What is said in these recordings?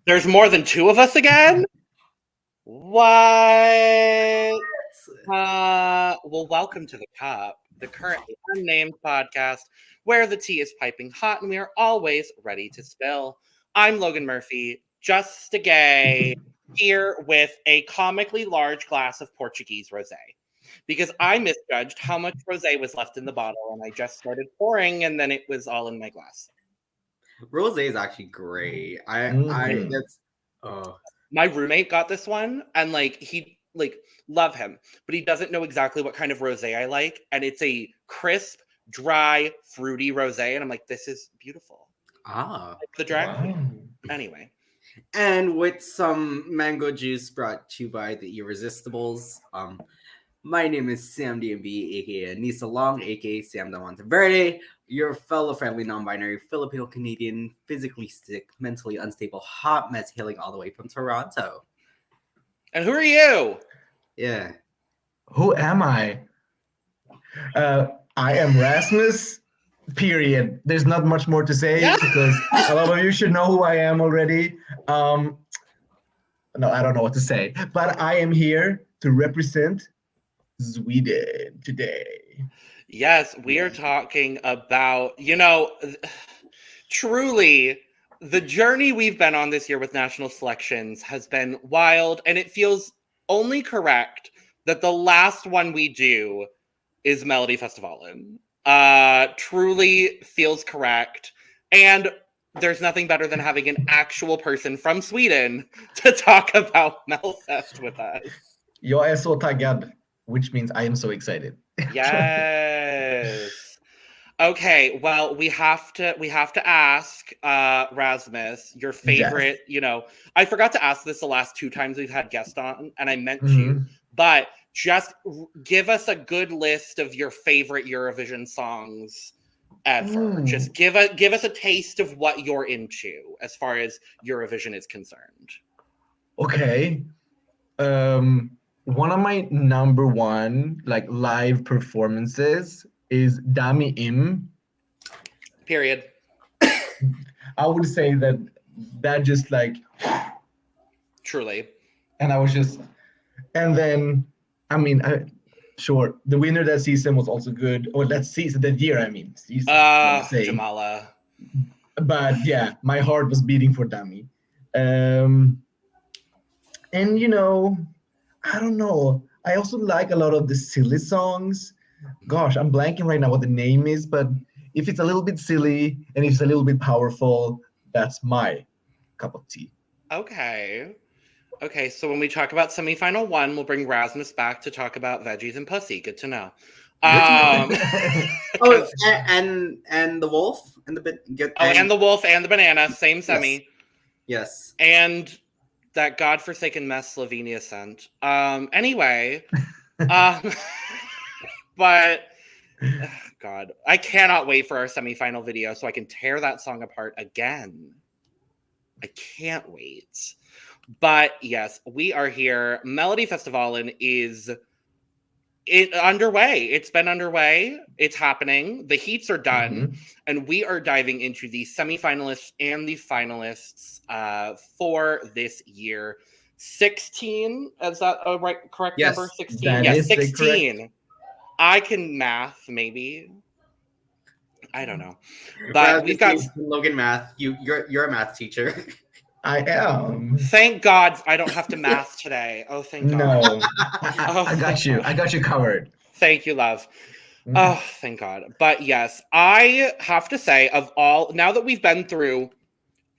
There's more than two of us again? What? Well, welcome to the Cup, the Currently Unnamed Podcast, where the tea is piping hot and we are always ready to spill. I'm Logan Murphy, just a gay, here with a comically large glass of Portuguese rosé. Because I misjudged how much rosé was left in the bottle and I just started pouring and then it was all in my glass. Rosé is actually great. My roommate got this one and he love him, but he doesn't know exactly what kind of rosé I like, and it's a crisp, dry, fruity rosé, and I'm like, this is beautiful. Like the drag queen. Anyway. And with some mango juice brought to you by the Irresistibles. My name is Sam DMB, aka Nisa Long, aka Sam the Monteverde, your fellow friendly non-binary Filipino-Canadian, physically sick, mentally unstable, hot mess hailing all the way from Toronto. And who are you? Yeah. Who am I? I am Rasmus, period. There's not much more to say because a lot of you should know who I am already. No, I don't know what to say, but I am here to represent Sweden today. Yes, we are talking about, truly the journey we've been on this year with national selections has been wild, and it feels only correct that the last one we do is Melodifestivalen. Truly feels correct, and there's nothing better than having an actual person from Sweden to talk about Melfest with us. Jag är så taggad, which means I am so excited. Yes. Okay, well, we have to ask Rasmus your favorite, I forgot to ask this the last two times we've had guests on, and I meant to, but just give us a good list of your favorite Eurovision songs ever. Just give us a taste of what you're into as far as Eurovision is concerned. Okay. One of my number one live performances is Medina In. Period. I would say that just truly. And I was just, and then sure, the winner that season was also good, or that year. Jamala. But yeah, my heart was beating for Dami. And I don't know. I also like a lot of the silly songs. Gosh, I'm blanking right now what the name is, but if it's a little bit silly and if it's a little bit powerful, that's my cup of tea. Okay, so when we talk about semifinal 1, we'll bring Rasmus back to talk about veggies and pussy. Good to know. And the wolf and and the wolf and the banana, same semi. Yes. And that godforsaken mess Slovenia sent. Anyway, but God, I cannot wait for our semifinal video so I can tear that song apart again. I can't wait. But yes, we are here. Melodifestivalen is underway. It's been underway. It's happening. The heats are done. And we are diving into the semifinalists and the finalists for this year. 16, is that a correct number? 16? Yes, 16. I can math, maybe. I don't know. But we've got Logan math. You're a math teacher. I am. Thank God I don't have to math today. Oh, thank God. No. I got you. I got you covered. Thank you, love. Oh, thank God. But yes, I have to say, now that we've been through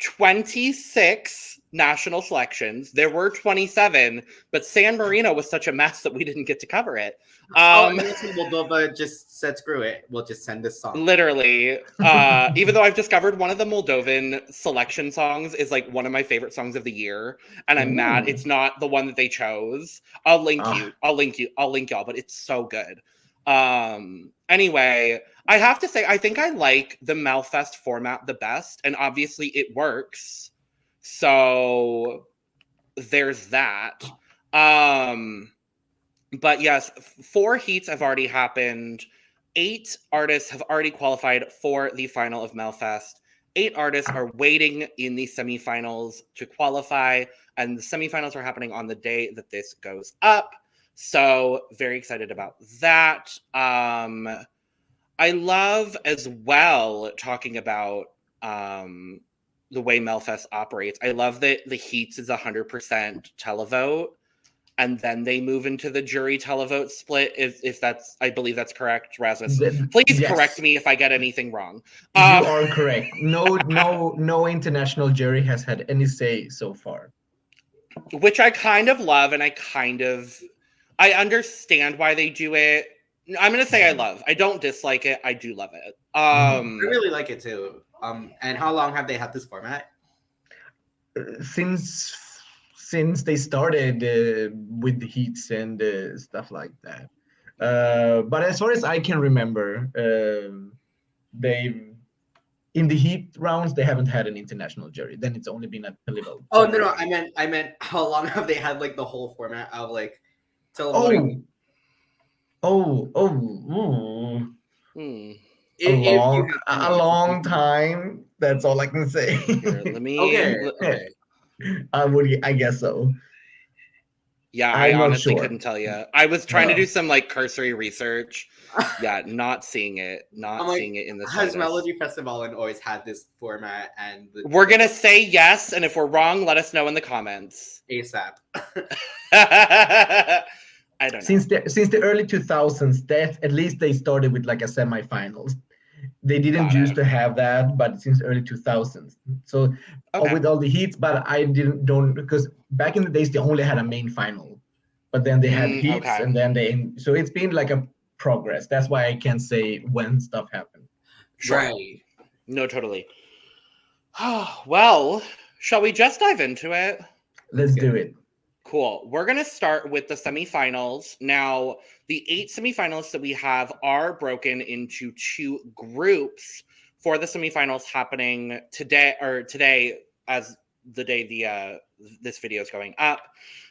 26 national selections. There were 27, but San Marino was such a mess that we didn't get to cover it. Moldova just said, screw it. We'll just send this song. Literally. Even though I've discovered one of the Moldovan selection songs is like one of my favorite songs of the year. And I'm mad it's not the one that they chose. I'll link y'all, but it's so good. Anyway, I have to say, I think I like the Melfest format the best. And obviously it works. So there's that. But yes, 4 heats have already happened. 8 artists have already qualified for the final of Melfest. 8 artists are waiting in the semifinals to qualify, and the semifinals are happening on the day that this goes up. So very excited about that. I love as well talking about the way Melfest operates. I love that the heats is 100% televote. And then they move into the jury televote split. If that's, I believe that's correct, Rasmus. Please correct me if I get anything wrong. You are correct. No international jury has had any say so far. Which I kind of love, and I understand why they do it. I'm gonna say I love. I don't dislike it. I do love it. I really like it too. And how long have they had this format? Since they started with the heats and stuff like that. But as far as I can remember, in the heat rounds, they haven't had an international jury. Then it's only been a televote. Oh, no, I meant how long have they had like the whole format of like televoting? A long time. That's all I can say. Here, let me. Okay. I guess so. Yeah, I honestly couldn't tell you. I was trying to do some like cursory research. Yeah, not seeing it. Seeing it in the Has Melodifestivalen always had this format? And we're gonna say yes, and if we're wrong, let us know in the comments. ASAP. I don't know. Since the early 2000s, at least they started with like a semifinals. They didn't used to have that, but since early 2000s. So with all the heats, but I don't because back in the days they only had a main final, but then they had heats and then so it's been like a progress. That's why I can't say when stuff happened. Sure. Right. No, totally. Well, shall we just dive into it? Let's do it. Cool. We're going to start with the semifinals. Now, the 8 semifinalists that we have are broken into 2 groups for the semifinals happening today as the day this video is going up.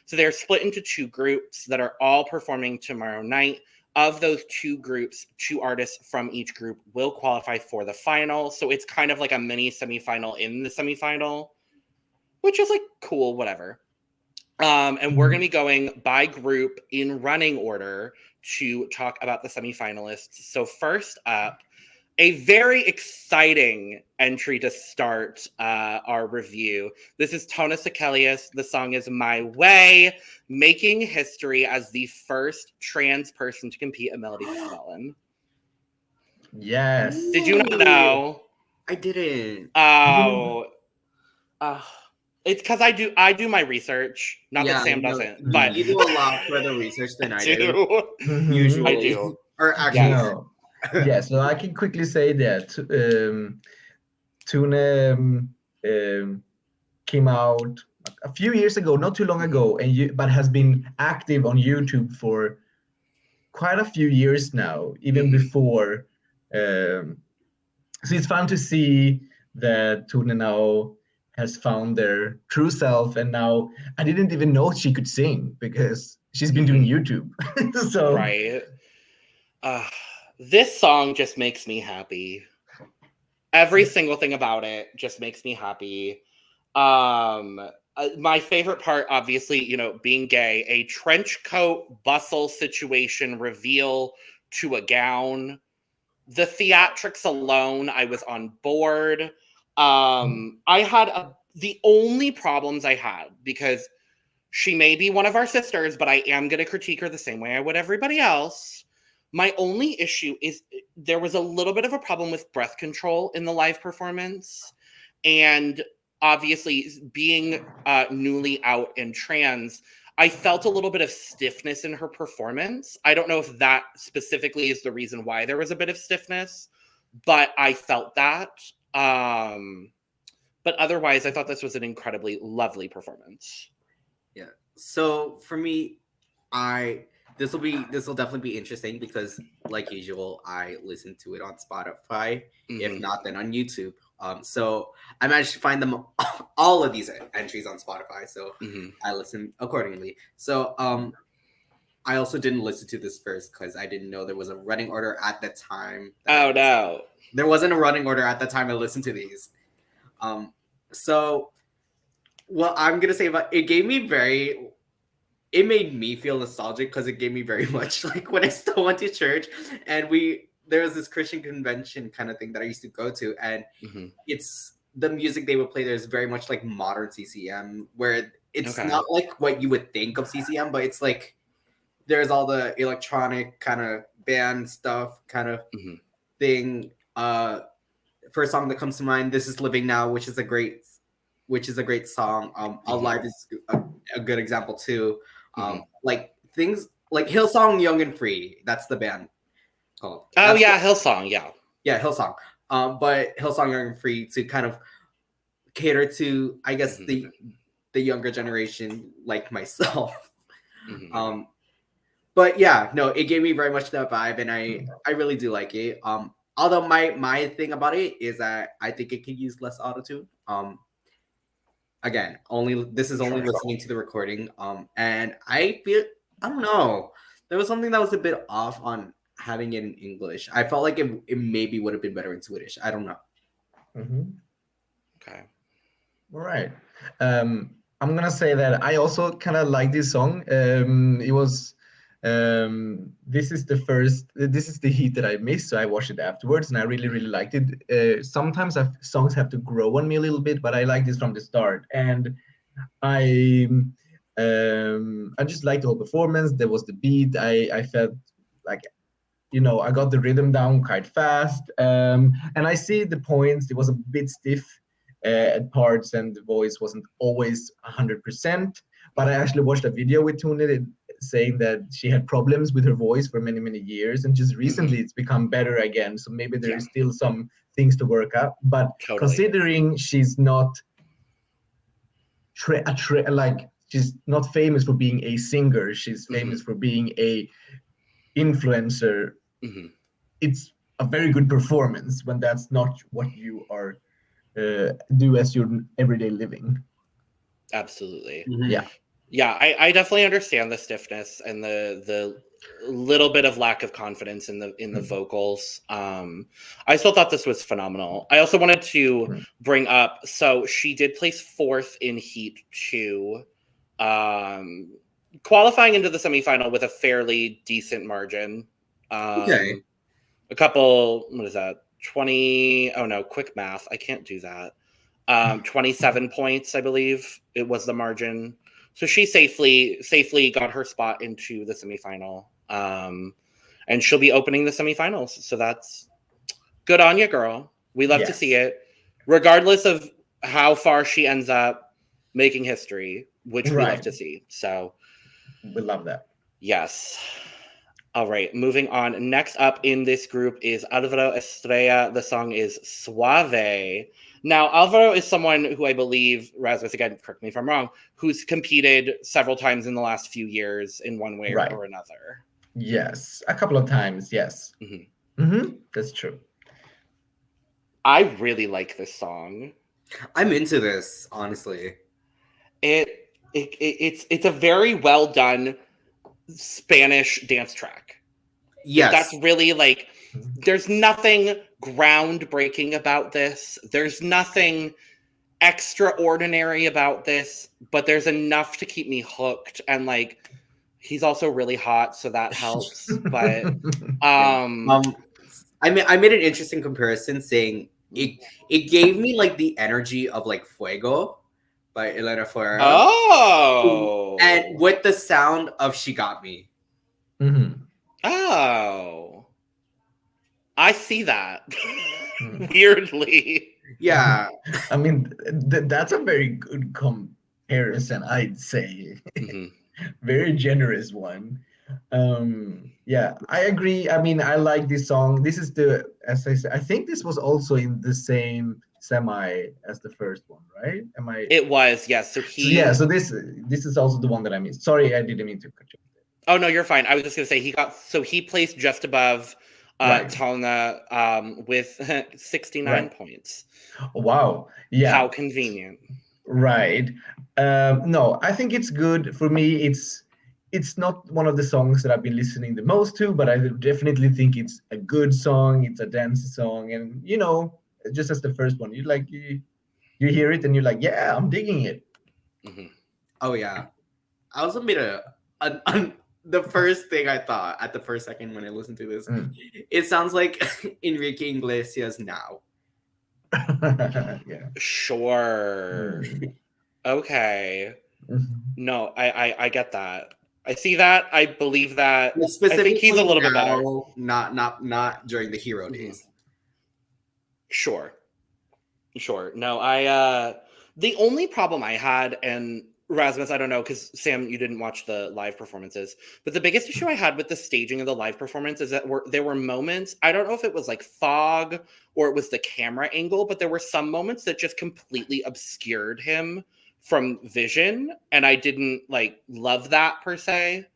So they're split into 2 groups that are all performing tomorrow night. Of those 2 groups, 2 artists from each group will qualify for the final. So it's kind of like a mini semifinal in the semifinal, which is like cool, whatever. And we're going to be going by group in running order to talk about the semifinalists. So first up, a very exciting entry to start our review. This is Tona Sekelius. The song is My Way, making history as the first trans person to compete at Melodifestivalen. Yes. Did you not know? I didn't. Oh. It's because I do my research. Not that Sam doesn't, but you do a lot further research than I do. Usually, I do. Or actually, no. Yeah. So I can quickly say that Tuna came out a few years ago, not too long ago, but has been active on YouTube for quite a few years now, even before. So it's fun to see that Tuna now has found their true self, and now I didn't even know she could sing because she's been doing YouTube. So right. This song just makes me happy. Every single thing about it just makes me happy. My favorite part, obviously, being gay, a trench coat bustle situation reveal to a gown. The theatrics alone, I was on board. I had the only problems I had, because she may be one of our sisters, but I am going to critique her the same way I would everybody else. My only issue is there was a little bit of a problem with breath control in the live performance. And obviously being newly out and trans, I felt a little bit of stiffness in her performance. I don't know if that specifically is the reason why there was a bit of stiffness, but I felt that. But otherwise, I thought this was an incredibly lovely performance. Yeah. So for me, this will definitely be interesting because, like usual, I listen to it on Spotify. Mm-hmm. If not, then on YouTube. So I managed to find them all of these entries on Spotify. So I listen accordingly. So I also didn't listen to this first because I didn't know there was a running order at the time. No. There wasn't a running order at the time I listened to these. So what I'm gonna say about it it made me feel nostalgic because it gave me very much like when I still went to church and there was this Christian convention kind of thing that I used to go to, and it's the music they would play there is very much like modern CCM, where it's not like what you would think of CCM, but it's like there's all the electronic kind of band stuff kind of thing. First song that comes to mind, "This Is Living Now," which is a great song. "Alive" is a good example too. Like things like Hillsong, "Young and Free," that's the band called. Hillsong, yeah, Hillsong. But Hillsong, "Young and Free" to kind of cater to, I guess, the younger generation like myself. But yeah, no, it gave me very much that vibe, and I really do like it. Although my thing about it is that I think it could use less autotune. Again, this is only listening to the recording. And I don't know. There was something that was a bit off on having it in English. I felt like it maybe would have been better in Swedish. I don't know. Okay. All right. I'm gonna say that I also kind of like this song. It was. This is the heat that I missed, so I watched it afterwards, and I really liked it. Sometimes songs have to grow on me a little bit, but I like this from the start, and I just liked the whole performance. There was the beat. I felt like, I got the rhythm down quite fast, and I see the points. It was a bit stiff at parts, and the voice wasn't always 100%. But I actually watched a video with Tune saying that she had problems with her voice for many years, and just recently it's become better again. So maybe there is still some things to work out. But considering she's not she's not famous for being a singer, she's famous for being a influencer. It's a very good performance when that's not what you are do as your everyday living. Absolutely. Yeah, I definitely understand the stiffness and the little bit of lack of confidence in the vocals. I still thought this was phenomenal. I also wanted to bring up, so she did place 4th in Heat 2, qualifying into the semifinal with a fairly decent margin. A couple, what is that? 20, oh no, quick math. I can't do that. 27 points, I believe it was the margin. So she safely got her spot into the semifinal. And she'll be opening the semifinals. So that's good on you, girl. We love to see it. Regardless of how far she ends up making history, which we love to see. So we love that. Yes. All right, moving on. Next up in this group is Alvaro, Estrella. The song is Suave. Now, Alvaro is someone who I believe, Rasmus, again, correct me if I'm wrong, who's competed several times in the last few years in one way or another. Yes, a couple of times, yes. That's true. I really like this song. I'm into this, honestly. It's a very well done Spanish dance track. Yes. That's really like, there's nothing groundbreaking about this. There's nothing extraordinary about this, but there's enough to keep me hooked. And like, he's also really hot, so that helps. But I made an interesting comparison saying it gave me like the energy of like Fuego by Elena Fuera. Oh. And with the sound of She Got Me. Oh. I see that. Weirdly. Yeah. I mean, that's a very good comparison, I'd say. Very generous one. Yeah, I agree. I mean, I like this song. This is as I said, I think this was also in the same semi as the first one, right? Am I? It was, yes. So so this is also the one that I missed. Sorry, I didn't mean to cut you. Oh no, you're fine. I was just gonna say he placed just above Talna with 69 points. Wow. Yeah. How convenient. Right. No, I think it's good. For me, it's not one of the songs that I've been listening the most to, but I definitely think it's a good song. It's a dance song, and just as the first one, you hear it and you're like, yeah, I'm digging it. Oh yeah, I also made the first thing I thought at the first second when I listened to this. It sounds like Enrique Iglesias now. Yeah. Sure. Okay. No, I get that. I see that. I believe that. I think he's a little bit better. Not during the hero days. Sure. No, the only problem I had, and Rasmus, I don't know, because Sam, you didn't watch the live performances, but the biggest issue I had with the staging of the live performance is that there were moments, I don't know if it was like fog or it was the camera angle, but there were some moments that just completely obscured him from vision, and I didn't love that per se.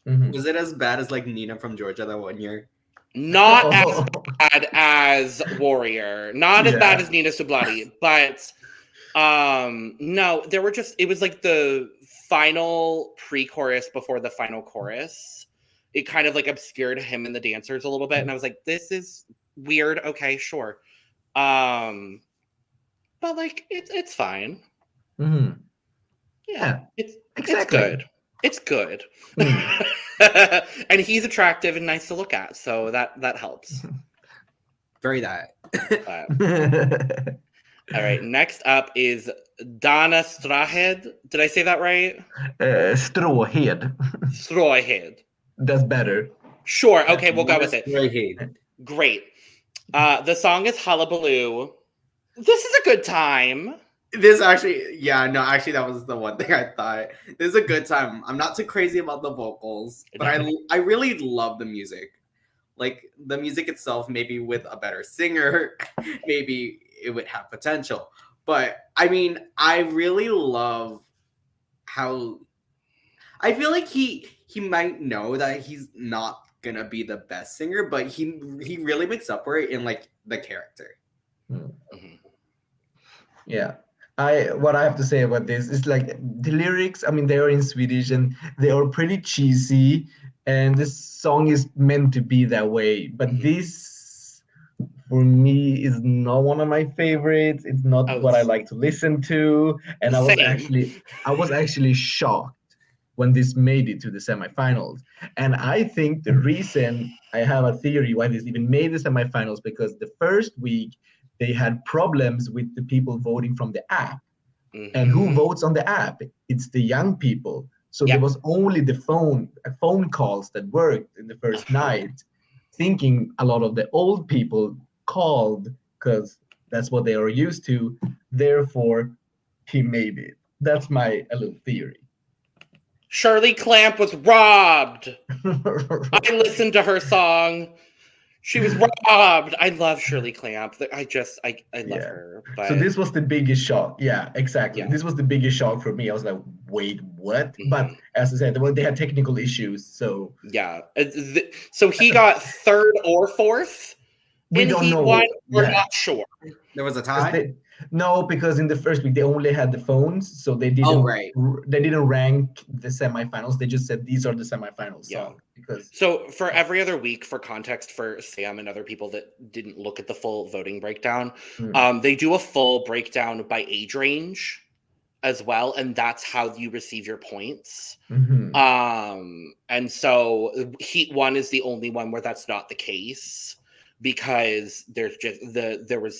Was it as bad as Nina from Georgia that one year? Not as bad as Warrior, not as bad as Nina Sublati, but no, there were it was like the final pre-chorus before the final chorus. It kind of obscured him and the dancers a little bit, and I was like, this is weird. Okay, sure. But it's fine. Yeah, it's good. It's good. And he's attractive and nice to look at, so that helps. Very that. All right, next up is Danne Stråhed. Did I say that right? Stråhed. Stråhed. That's better. Sure. Okay, we'll go with it. Stråhed. Great. The song is Hallabaloo. This is a good time. This actually, that was the one thing I thought. This is a good time. I'm not too crazy about the vocals, but I really love the music. The music itself, maybe with a better singer, maybe it would have potential. But I mean, I really love how I feel like he might know that he's not gonna be the best singer, but he really makes up for it in the character. Yeah. What I have to say about this is the lyrics, I mean, they are in Swedish and they are pretty cheesy, and this song is meant to be that way. But this, for me, is not one of my favorites. It's not what I like to listen to. And I was actually shocked when this made it to the semifinals. And I think the reason, I have a theory why this even made the semifinals, because the first week they had problems with the people voting from the app. And who votes on the app? It's the young people. So there was only the phone calls that worked in the first night, thinking a lot of the old people called because that's what they are used to. Therefore, he made it. That's my little theory. Shirley Clamp was robbed. I listened to her song. She was robbed. I love Shirley Clamp. I love her. But... So this was the biggest shock. Yeah, exactly. Yeah. This was the biggest shock for me. I was like, wait, what? But as I said, they had technical issues. So yeah. So he got third or fourth. We don't know. We're not sure. There was a tie. No, because in the first week they only had the phones, so they didn't. They didn't rank the semifinals. They just said these are the semifinals. Yeah. So for every other week, for context, for Sam and other people that didn't look at the full voting breakdown, they do a full breakdown by age range as well, and that's how you receive your points. And so Heat 1 is the only one where that's not the case. Because there's just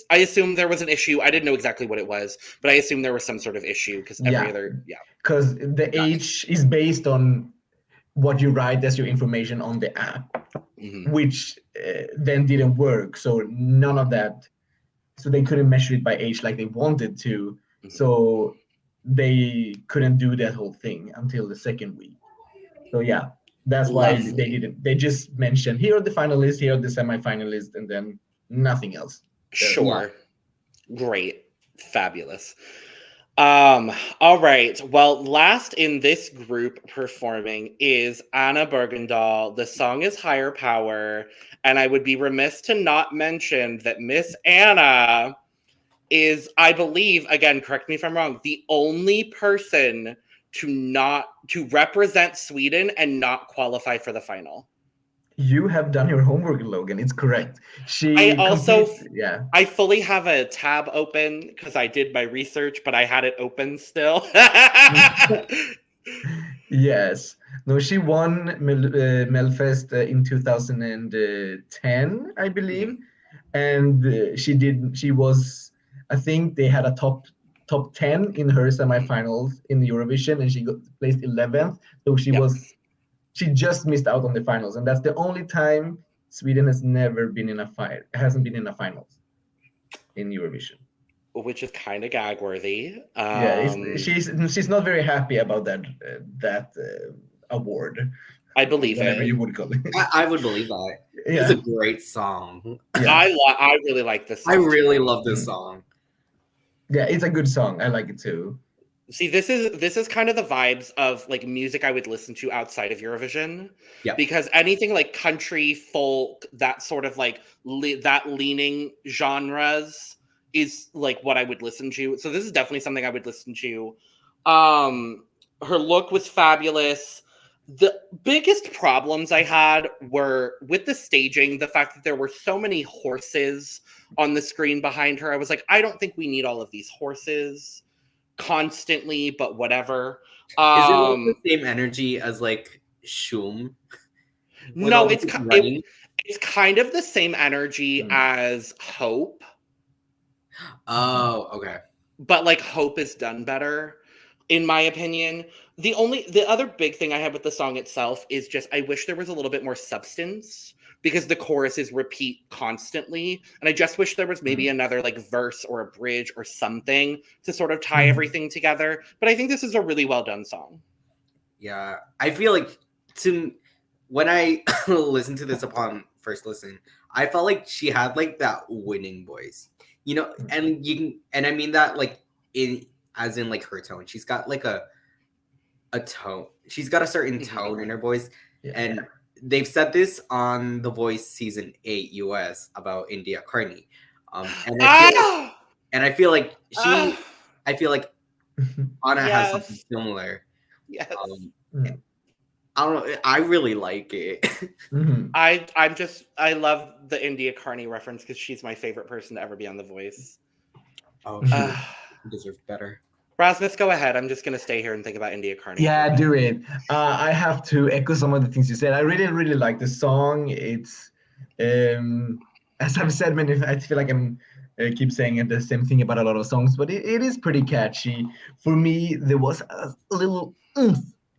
I assume there was an issue. I didn't know exactly what it was, but I assume there was some sort of issue because because the age is based on what you write as your information on the app, which then didn't work. So none of that so they couldn't measure it by age like they wanted to. Mm-hmm. So they couldn't do that whole thing until the second week. So yeah, that's why they didn't. They just mentioned, here are the finalists, here are the semi-finalists, and then nothing else. Sure. Great. Fabulous. All right. Well, last in this group performing is Anna Bergendahl. The song is Higher Power, and I would be remiss to not mention that Miss Anna is, I believe, again, correct me if I'm wrong, the only person to represent Sweden and not qualify for the final. You have done your homework, Logan. It's correct. I fully have a tab open because I did my research, but I had it open still. Yes. No, she won Melfest in 2010, I believe. And she was, I think they had a top 10 in her semifinals in the Eurovision, and she got placed 11th. So she just missed out on the finals, and that's the only time Sweden hasn't been in a finals in Eurovision. Which is kind of gag worthy. She's not very happy about that award. I believe whatever it. You would call it. I would believe that. Yeah. It's a great song. Yeah. I really like this song. I really love this song. Yeah, it's a good song. I like it too. See, this is kind of the vibes of like music I would listen to outside of Eurovision. Yeah. Because anything like country, folk, that sort of like that leaning genres is like what I would listen to. So this is definitely something I would listen to. Her look was fabulous. The biggest problems I had were with the staging, the fact that there were so many horses on the screen behind her. I was like, I don't think we need all of these horses constantly, but whatever. Is it like the same energy as like Shum? No, it's kind of the same energy as Hope. Oh, okay. But like Hope is done better, in my opinion. The other big thing I have with the song itself is just I wish there was a little bit more substance, because the choruses repeat constantly, and I just wish there was maybe another like verse or a bridge or something to sort of tie everything together. But I think this is a really well done song. Yeah, I feel like when I listened to this upon first listen, I felt like she had like that winning voice, you know, and I mean that like as in like her tone. She's got like a tone. She's got a certain tone in her voice, and they've said this on The Voice season 8 US about India Carney, and I feel like Anna has something similar. Yes. I don't know. I really like it. I love the India Carney reference because she's my favorite person to ever be on The Voice. Oh, she deserves better. Rasmus, go ahead. I'm just going to stay here and think about India Carney. Yeah, do it. I have to echo some of the things you said. I really, really like the song. It's, as I've said many, I feel like I keep saying the same thing about a lot of songs, but it is pretty catchy. For me, there was a little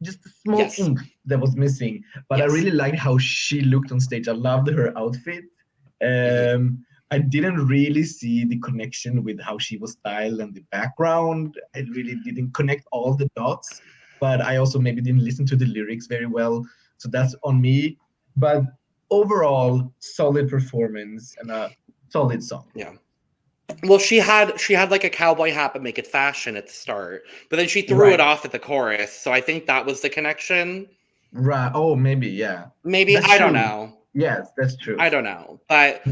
just a small oomph that was missing. But I really liked how she looked on stage. I loved her outfit. I didn't really see the connection with how she was styled and the background. I really didn't connect all the dots, but I also maybe didn't listen to the lyrics very well. So that's on me. But overall, solid performance and a solid song. Yeah. Well, she had like a cowboy hat but make it fashion at the start, but then she threw it off at the chorus. So I think that was the connection. Right. Oh, maybe. Yeah. Maybe. I don't know. Yes, that's true. I don't know. But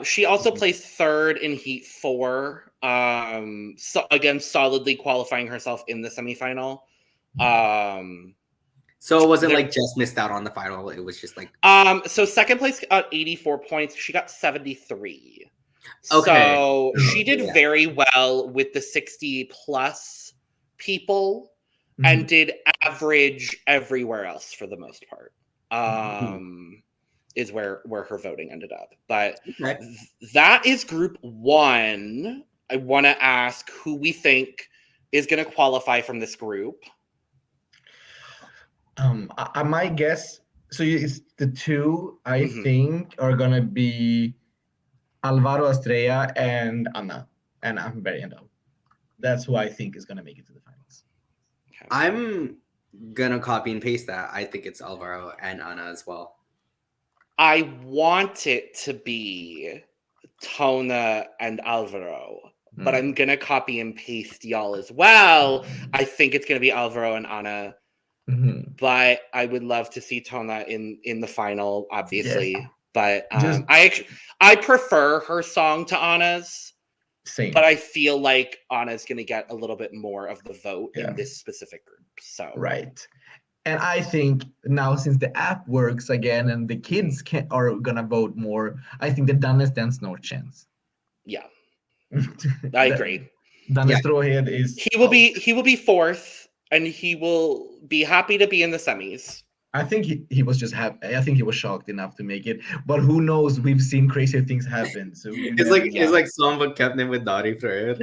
she also placed third in Heat 4. So again, solidly qualifying herself in the semifinal. So it wasn't like just missed out on the final. It was just like so second place got 84 points. She got 73. Okay. So she did very well with the 60 plus people and did average everywhere else for the most part. Is where her voting ended up. But that is group 1. I want to ask who we think is going to qualify from this group. I might guess. So it's the two I think are going to be Alvaro, Estrella, and Anna. And I'm Bergendahl. That's who I think is going to make it to the finals. I'm going to copy and paste that. I think it's Alvaro and Anna as well. I want it to be Tona and Alvaro, but I'm going to copy and paste y'all as well. I think it's going to be Alvaro and Anna, but I would love to see Tona in the final, obviously. Yeah. But I prefer her song to Anna's. Same. But I feel like Anna's going to get a little bit more of the vote in this specific group. So right. And I think now, since the app works again and the kids are going to vote more, I think that Danne stands no chance. Yeah. I agree. Danne Stråhed is... He will be fourth, and he will be happy to be in the semis. I think he was just happy. I think he was shocked enough to make it, but who knows? We've seen crazier things happen. So it's like someone kept him with Dottie for it.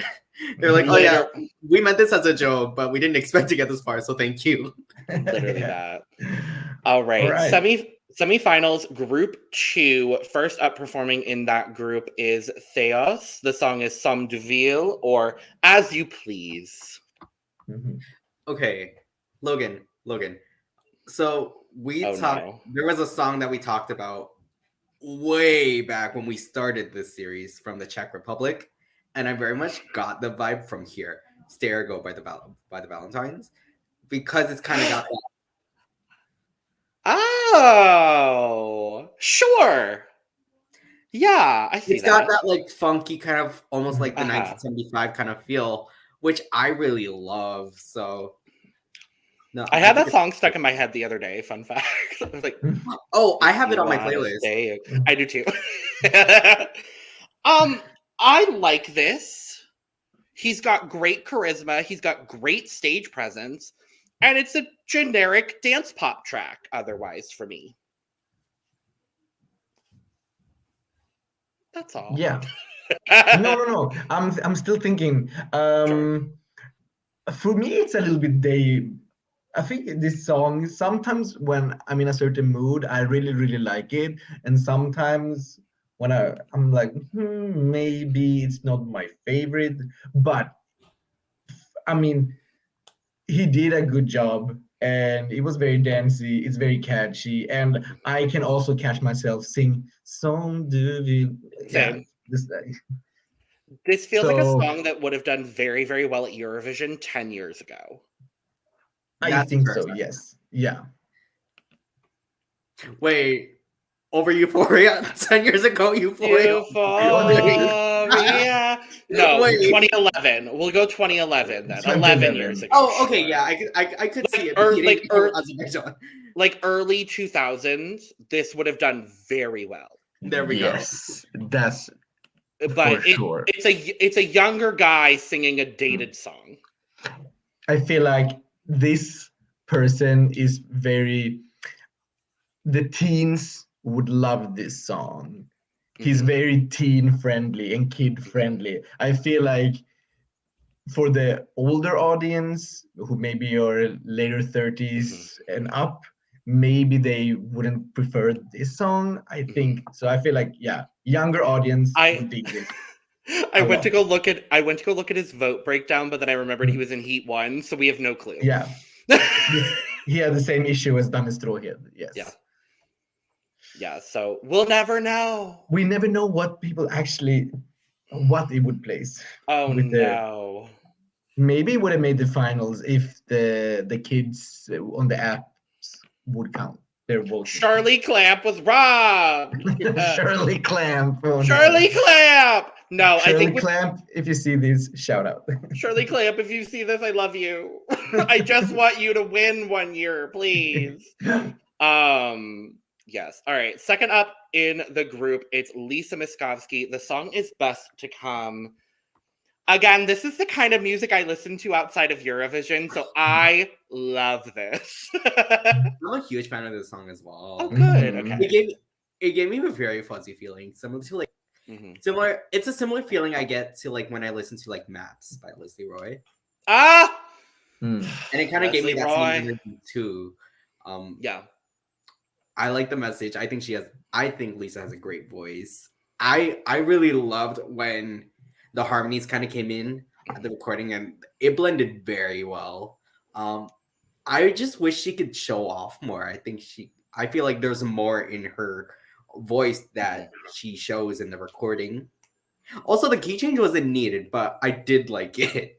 They're like, oh yeah, we meant this as a joke, but we didn't expect to get this far, so thank you. Literally that. All right. Semifinals, Group 2. First up performing in that group is Theoz. The song is Som du vill, or As You Please. Okay, Logan. So there was a song that we talked about way back when we started this series from the Czech Republic, and I very much got the vibe from here. Stay or Go by the Valentines, because it's kind of got that. Oh, sure. Yeah, I see It's got that like funky kind of almost like the 1975 kind of feel, which I really love. So no, I had that song stuck in my head the other day. Fun fact. I was like, oh, I have it on my playlist. I do too. I like this. He's got great charisma. He's got great stage presence. And it's a generic dance pop track otherwise for me. That's all. Yeah. No. I'm still thinking. Sure. For me, it's a little bit I think this song, sometimes when I'm in a certain mood, I really, really like it. And sometimes when I'm like, maybe it's not my favorite. But, I mean, he did a good job. And it was very dancey. It's very catchy. And I can also catch myself sing, Som du vill. Yeah, this feels like a song that would have done very, very well at Eurovision 10 years ago. I think so, yes. Yeah. Wait, over Euphoria? 10 years ago, Euphoria? No, wait. 2011. We'll go 2011 then. 11 years ago. Oh, okay, yeah, I could see it. Like early 2000s, this would have done very well. There we go. Yes, that's but for sure. It's a younger guy singing a dated song. I feel like this person is the teens would love this song. He's very teen friendly and kid friendly. I feel like for the older audience who maybe are later 30s and up, maybe they wouldn't prefer this song. I think so. I feel like younger audience would dig this. I went to go look at his vote breakdown, but then I remembered he was in Heat 1, so we have no clue. Yeah. He had the same issue as Danne Stråhed. Yes. Yeah, so we'll never know. We never know what it would place. Oh no. Maybe it would have made the finals if the kids on the apps would count their votes. Shirley Clamp was robbed. Shirley Clamp. Oh, Shirley Clamp. No, Shirley I think Clamp, if you see this, shout out. Shirley Clamp, if you see this, I love you. I just want you to win one year, please. Yes. All right. Second up in the group, it's Lisa Miskovsky. The song is Best to Come. Again, this is the kind of music I listen to outside of Eurovision, so I love this. I'm a huge fan of this song as well. Oh, good. Okay. It gave me a very fuzzy feeling, similar to similar. It's a similar feeling I get to like when I listen to like Maps by Leslie Roy. And it kind of gave me that same energy too. Yeah. I like the message. I think Lisa has a great voice. I really loved when the harmonies kind of came in at the recording, and it blended very well. I just wish she could show off more. I feel like there's more in her voice that she shows in the recording. Also, the key change wasn't needed, but I did like it.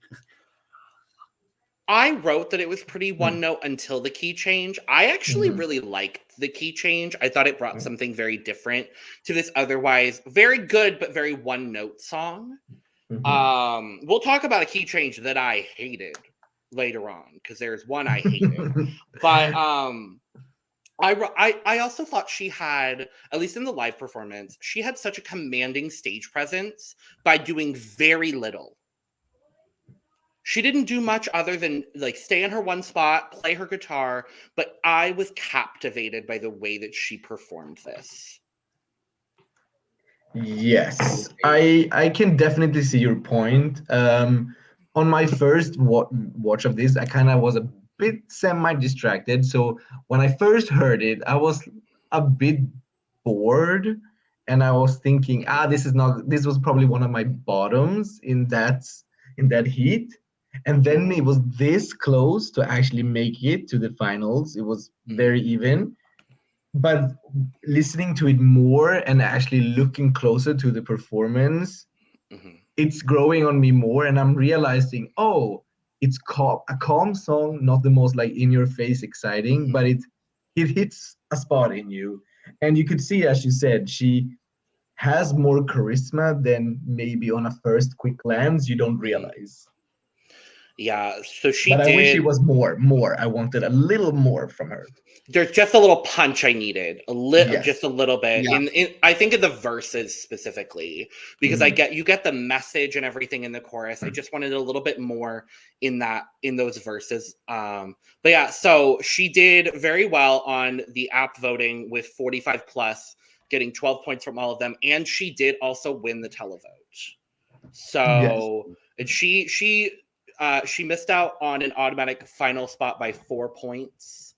I wrote that it was pretty one note until the key change. I actually really liked the key change. I thought it brought something very different to this otherwise very good but very one note song. We'll talk about a key change that I hated later on, because there's one I hated. But I also thought she had, at least in the live performance, she had such a commanding stage presence by doing very little. She didn't do much other than like stay in her one spot, play her guitar, but I was captivated by the way that she performed this. Yes, I can definitely see your point. On my first watch of this, I kind of was a bit semi-distracted. So when I first heard it, I was a bit bored, and I was thinking, this was probably one of my bottoms in that heat. And then it was this close to actually make it to the finals. It was very even. But listening to it more and actually looking closer to the performance, it's growing on me more, and I'm realizing, it's a calm song, not the most like in your face exciting, but it hits a spot in you. And you could see, as you said, she has more charisma than maybe on a first quick glance you don't realize. Yeah, so I wish it was more. I wanted a little more from her. There's just a little punch I needed, just a little bit. Yeah. I think in the verses specifically, because you get the message and everything in the chorus. I just wanted a little bit more in those verses. But yeah, so she did very well on the app voting with 45 plus, getting 12 points from all of them, and she did also win the televote. So she missed out on an automatic final spot by 4 points.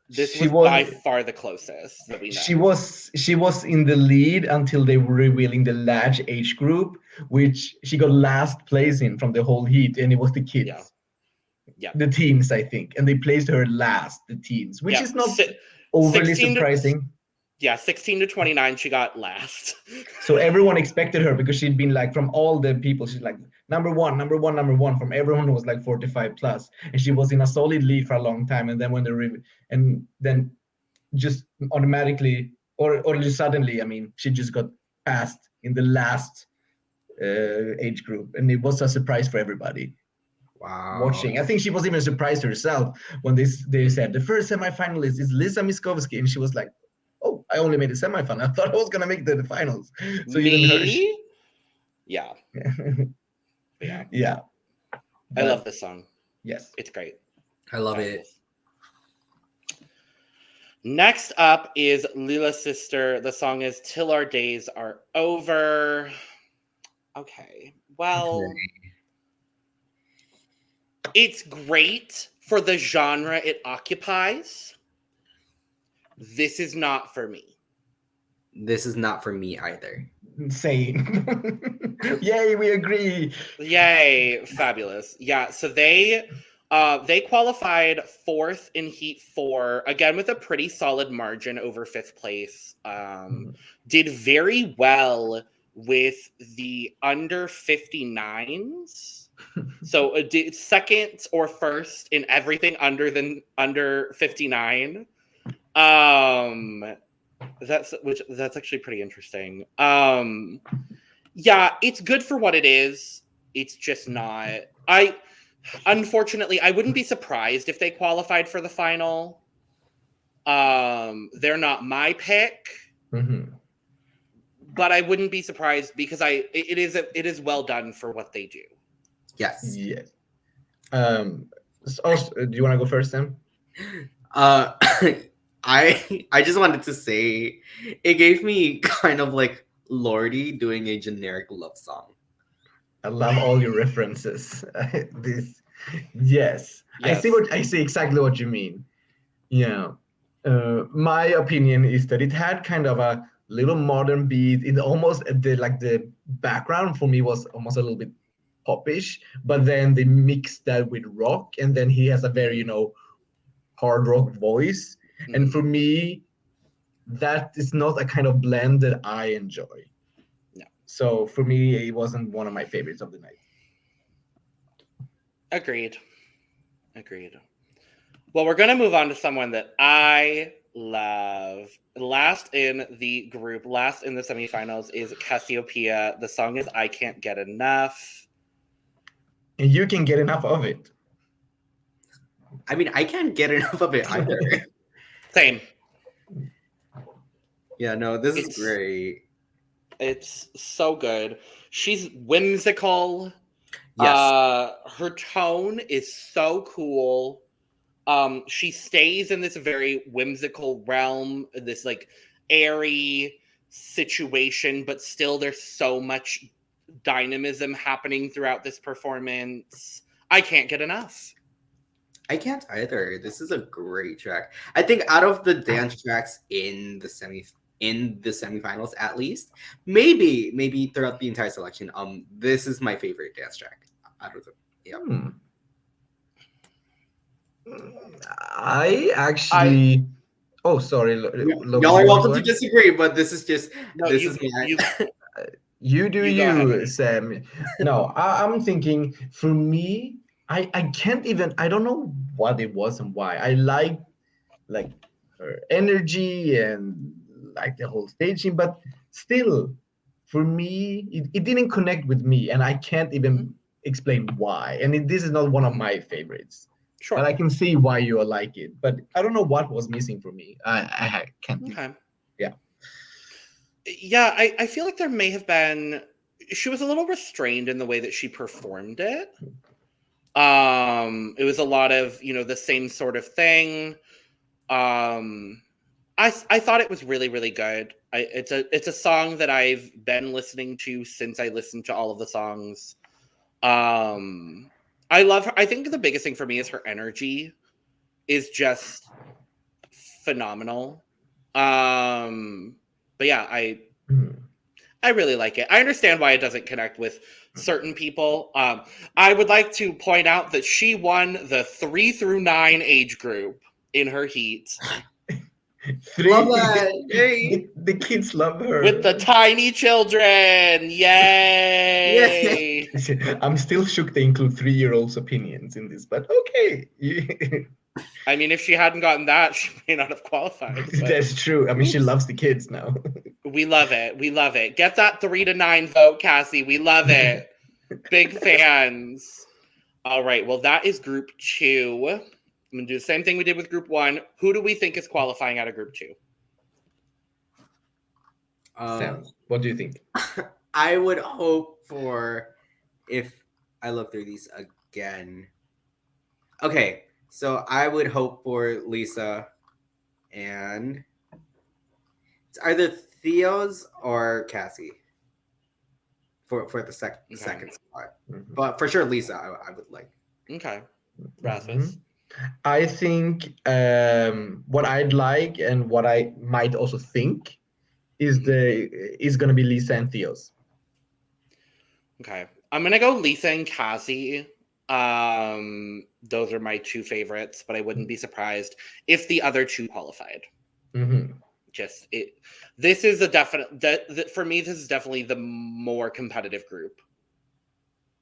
This was by far the closest that we know. She was in the lead until they were revealing the large age group, which she got last place in from the whole heat, and it was the kids. Yeah. The teens, I think. And they placed her last, the teens, which is not overly surprising. 16 to 29, she got last. So everyone expected her, because she'd been like, from all the people, she's like number one from everyone who was like 45 plus, and she was in a solid lead for a long time. And then when then just automatically or just suddenly, I mean, she just got passed in the last age group, and it was a surprise for everybody. Wow. Watching, I think she was even surprised herself when they said the first semi-finalist is Lisa Miskovsky, and she was like, "Oh, I only made a semi-final. I thought I was gonna make the finals." So even her. Yeah. Yeah. I love this song. Yes, it's great. I love it. Next up is Lillasyster. The song is "Till Our Days Are Over." Okay. Well, it's great for the genre it occupies. This is not for me. This is not for me either. Same. Yay, we agree. Yay, fabulous. Yeah, so they qualified 4th in Heat 4, again with a pretty solid margin over 5th place. Did very well with the under 59s. So did second or first in everything under 59. That's actually pretty interesting. Yeah, it's good for what it is. It's just not. Unfortunately, I wouldn't be surprised if they qualified for the final. They're not my pick, but I wouldn't be surprised because it is well done for what they do. Yes. Yes. Do you want to go first, Sam? I just wanted to say it gave me kind of like Lordy doing a generic love song. I love all your references. Yes. I see exactly what you mean. Yeah. My opinion is that it had kind of a little modern beat. It almost the background for me was almost a little bit popish, but then they mix that with rock, and then he has a very hard rock voice. Mm-hmm. And for me, that is not a kind of blend that I enjoy. No. So for me, it wasn't one of my favorites of the night. Agreed. Well, we're going to move on to someone that I love. Last in the semifinals is Cassiopeia. The song is I Can't Get Enough. And you can get enough of it. I mean, I can't get enough of it either. Same. Yeah, no, this is great. It's so good. She's whimsical. Yes. Her tone is so cool. She stays in this very whimsical realm, this like airy situation, but still there's so much dynamism happening throughout this performance. I can't get enough. I can't either. This is a great track. I think out of the dance tracks in the semifinals, at least, maybe throughout the entire selection, this is my favorite dance track out of them. Yeah. I actually. Oh, sorry. Y'all are welcome to disagree, but this is just. No, this is my. You do you, Sam. No, I'm thinking for me, I can't even. I don't know what it was and why. I like her energy and like the whole staging, but still, for me, it didn't connect with me, and I can't even explain why. And this is not one of my favorites. Sure. But I can see why you like it. But I don't know what was missing for me. I can't. Okay. Yeah. Yeah, I feel like there may have been. She was a little restrained in the way that she performed it. It was a lot of the same sort of thing. I thought it was really, really good. It's a song that I've been listening to since I listened to all of the songs. I love her. I think the biggest thing for me is her energy is just phenomenal. But yeah, I really like it. I understand why it doesn't connect with certain people. I would like to point out that she won the 3 through 9 age group in her heat. Love that. Yay. The kids love her. With the tiny children. Yay. I'm still shook they include 3-year-olds' opinions in this, but okay. I mean, if she hadn't gotten that, she may not have qualified. That's true. I mean, she loves the kids now. We love it. Get that 3 to 9 vote, Cassie. We love it. Big fans. All right. Well, that is group 2. I'm going to do the same thing we did with group 1. Who do we think is qualifying out of group 2? Sam, what do you think? I would hope for, if I look through these again. Okay, so I would hope for Lisa, and it's either Theoz or Cazzi for the second spot. Mm-hmm. But for sure, Lisa, I would like. Okay. Rasmus? Mm-hmm. I think what I'd like and what I might also think is going to be Lisa and Theoz. Okay. I'm going to go Lisa and Cazzi. Those are my 2 favorites, but I wouldn't be surprised if the other 2 qualified. Mm-hmm. This is a definite, for me, this is definitely the more competitive group.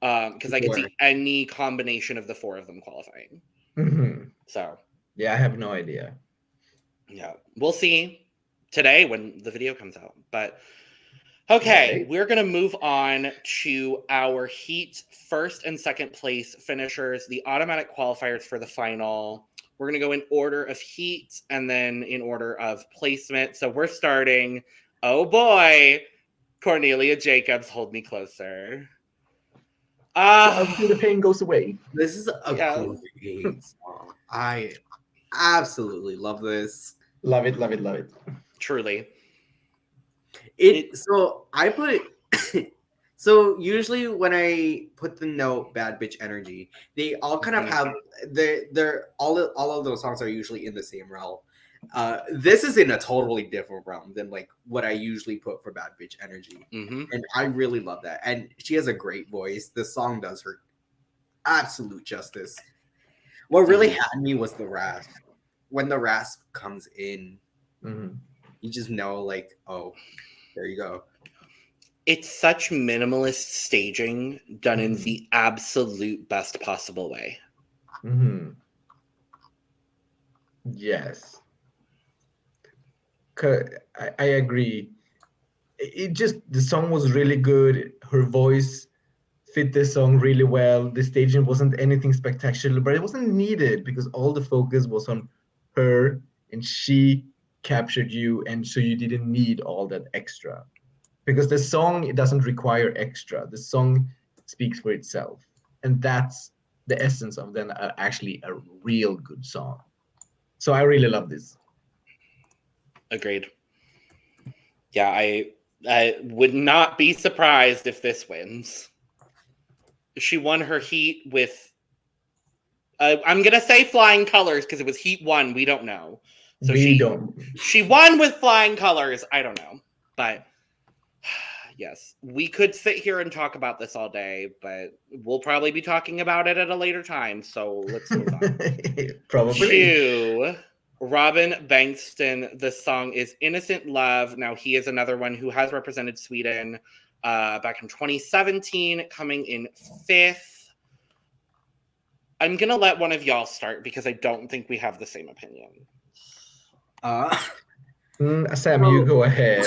Because I can see any combination of the 4 of them qualifying. Mm-hmm. So yeah, I have no idea. Yeah, we'll see today when the video comes out. But okay, we're gonna move on to our heat first and second place finishers, the automatic qualifiers for the final. We're gonna go in order of heat and then in order of placement. So we're starting. Oh boy, Cornelia Jakobs, Hold Me Closer. Until the pain goes away. This is a great song. I absolutely love this. Love it. Truly. So I put so usually when I put the note Bad Bitch Energy, they all kind of have they're all of those songs are usually in the same realm. This is in a totally different realm than like what I usually put for Bad Bitch Energy. Mm-hmm. And I really love that. And she has a great voice. The song does her absolute justice. What really had me was the rasp. When the rasp comes in, you just know, like, oh, there you go. It's such minimalist staging done in the absolute best possible way. Yes. I agree. The song was really good. Her voice fit the song really well. The staging wasn't anything spectacular, but it wasn't needed because all the focus was on her and she captured you, and so you didn't need all that extra. Because the song, it doesn't require extra. The song speaks for itself. And that's the essence of then actually a real good song. So I really love this. Agreed. Yeah, I would not be surprised if this wins. She won her heat with, I'm going to say flying colors because it was heat 1. We don't know. So she won with flying colors. I don't know. But yes, we could sit here and talk about this all day, but we'll probably be talking about it at a later time. So let's move on. Probably. To Robin Bengtsson. The song is Innocent Love. Now, he is another one who has represented Sweden back in 2017, coming in 5th. I'm going to let one of y'all start because I don't think we have the same opinion. Sam, you go ahead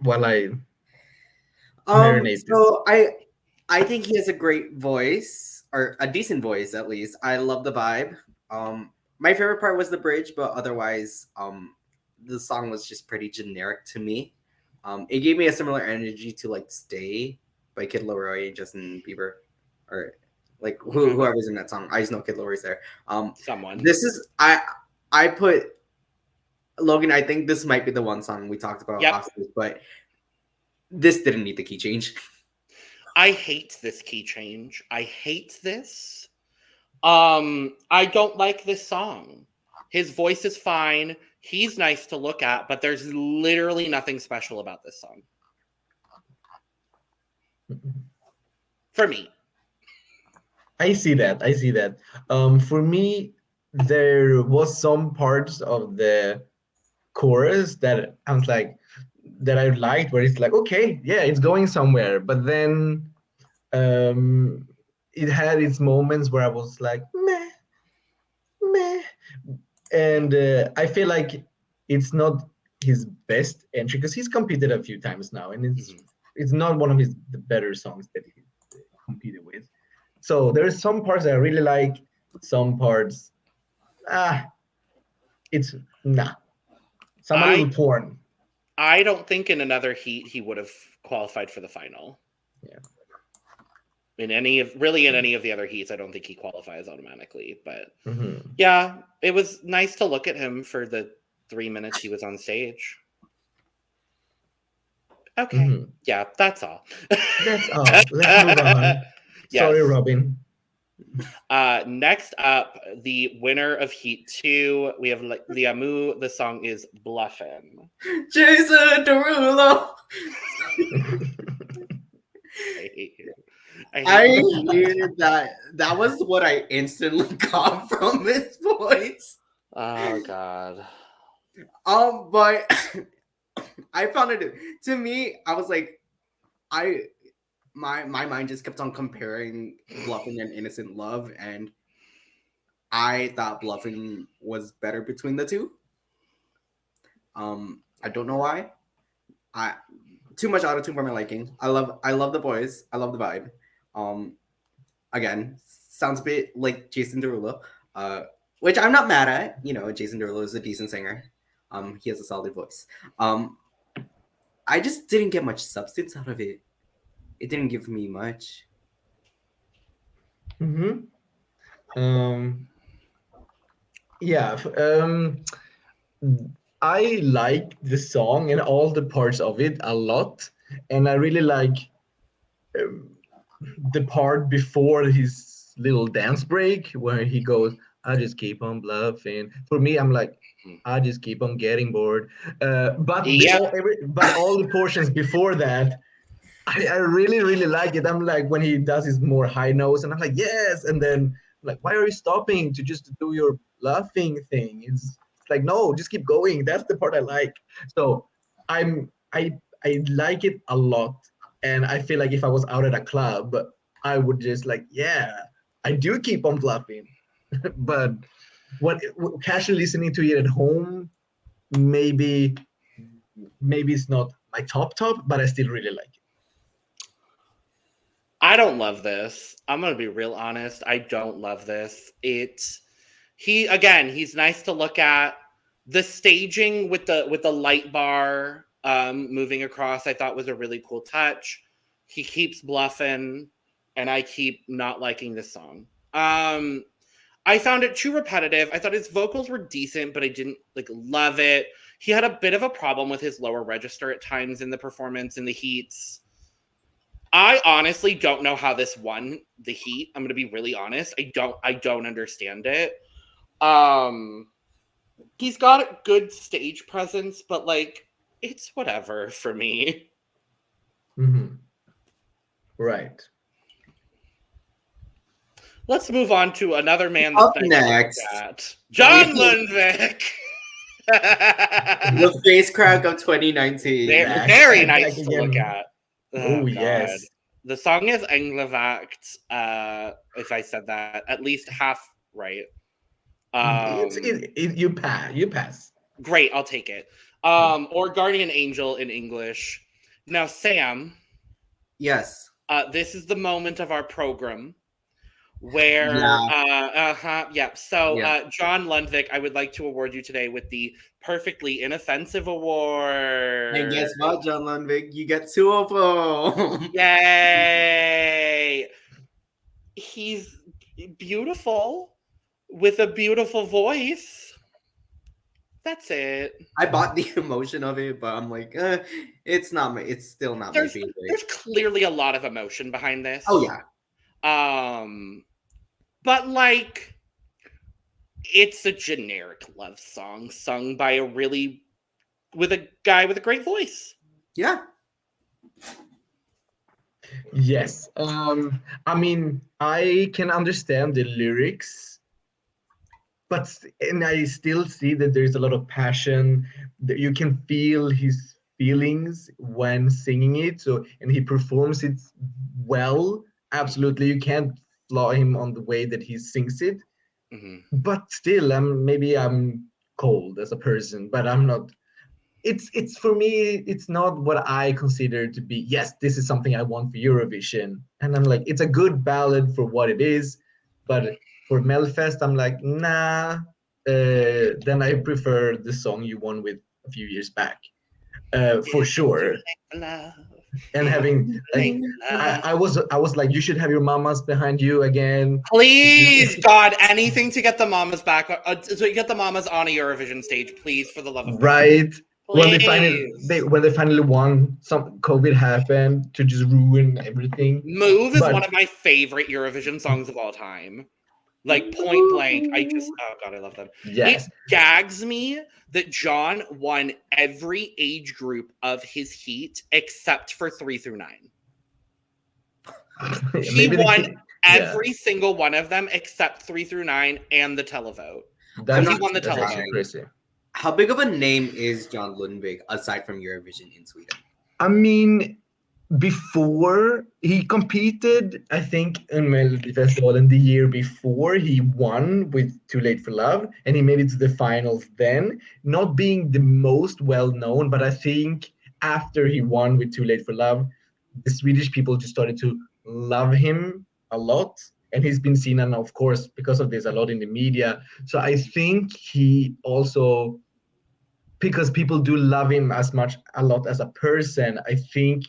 while I marinate so I think he has a great voice, or a decent voice at least. I love the vibe. My favorite part was the bridge, but otherwise, the song was just pretty generic to me. It gave me a similar energy to like "Stay" by Kid Laroi and Justin Bieber, or like whoever's in that song. I just know Kid Laroi's there. Someone. This is I put Logan. I think this might be the one song we talked about after, but this didn't need the key change. I hate this key change. I hate this. I don't like this song. His voice is fine. He's nice to look at, but there's literally nothing special about this song. For me. I see that. For me, there was some parts of the chorus that I was like, that I liked, where it's like, okay, yeah, it's going somewhere. But then it had its moments where I was like, meh. And I feel like it's not his best entry because he's competed a few times now, and it's not one of the better songs that he competed with. So there's some parts that I really like, some parts, it's nah. Some a little torn. I don't think in another heat he would have qualified for the final. Yeah. In any of the other heats, I don't think he qualifies automatically. But yeah, it was nice to look at him for the 3 minutes he was on stage. Okay. Yeah, that's all. That's all. Let's move on. Yes. Sorry, Robin. Next up, the winner of Heat 2, we have Liamoo. The song is Bluffin. Jason Derulo. I hate you. I knew that was what I instantly got from his voice. Oh God. But I found it, to me, I was like, my mind just kept on comparing Bluffin and Innocent Love, and I thought Bluffin was better between the two. I don't know why. Too much auto-tune for my liking. I love the voice. I love the vibe. Again, sounds a bit like Jason Derulo, which I'm not mad at. You know, Jason Derulo is a decent singer. He has a solid voice. I just didn't get much substance out of it. It didn't give me much. Yeah. I like the song and all the parts of it a lot, and I really like the part before his little dance break where he goes I just keep on bluffing. For me, I'm like, I just keep on getting bored. But all the portions before that, I really, really like it. I'm like, when he does his more high notes, and I'm like, yes. And then I'm like, why are you stopping to just do your bluffing thing? It's like, no, just keep going. That's the part I like. So I like it a lot. And I feel like if I was out at a club, I would just like, yeah, I do keep on bluffing. But casually listening to it at home, maybe it's not my top, but I still really like it. I don't love this. I'm gonna be real honest. I don't love this. He's nice to look at. The staging with the light bar moving across, I thought was a really cool touch. He keeps bluffing, and I keep not liking this song. I found it too repetitive. I thought his vocals were decent, but I didn't love it. He had a bit of a problem with his lower register at times in the performance in the heats. I honestly don't know how this won the heat. I'm going to be really honest. I don't understand it. He's got a good stage presence, but it's whatever for me. Mm-hmm. Right. Let's move on to another man Up next, John Lundvik. The face crack of 2019. Very nice to look at. Oh yes. The song is Änglavakt, if I said that at least half right. You pass. Great, I'll take it. Or Guardian Angel in English. Now, Sam. Yes. This is the moment of our program where John Lundvik, I would like to award you today with the Perfectly Inoffensive Award. And guess what, John Lundvik? You get 2 of them. Yay! He's beautiful with a beautiful voice. That's it. I bought the emotion of it, but I'm like, it's still not my favorite. There's clearly a lot of emotion behind this. Oh yeah. But it's a generic love song sung by with a guy with a great voice. Yeah. Yes. I mean, I can understand the lyrics, and I still see that there's a lot of passion. That you can feel his feelings when singing it. And he performs it well. Absolutely, you can't flaw him on the way that he sings it. Mm-hmm. But still, maybe I'm cold as a person, but I'm not. It's for me, it's not what I consider to be, yes, this is something I want for Eurovision. And I'm like, it's a good ballad for what it is, but for Melfest, I'm like, nah. Then I prefer the song you won with a few years back, for sure. And having I was like, you should have your mamas behind you again. Please, God, anything to get the mamas back, so you get the mamas on a Eurovision stage, please, for the love of God. Right. When they finally won, some COVID happened to just ruin everything. Move is one of my favorite Eurovision songs of all time. Point blank, oh God, I love them. Yes. It gags me that John won every age group of his heat except for 3 through 9. He won every single one of them except 3 through 9 and the televote. He won the televote. How big of a name is John Lundvik aside from Eurovision in Sweden? I mean, before he competed, I think in Melodifestivalen the year before, he won with Too Late for Love, and he made it to the finals then. Not being the most well-known, but I think after he won with Too Late for Love, the Swedish people just started to love him a lot. And he's been seen, and of course, because of this, a lot in the media. So I think he also, because people do love him a lot as a person, I think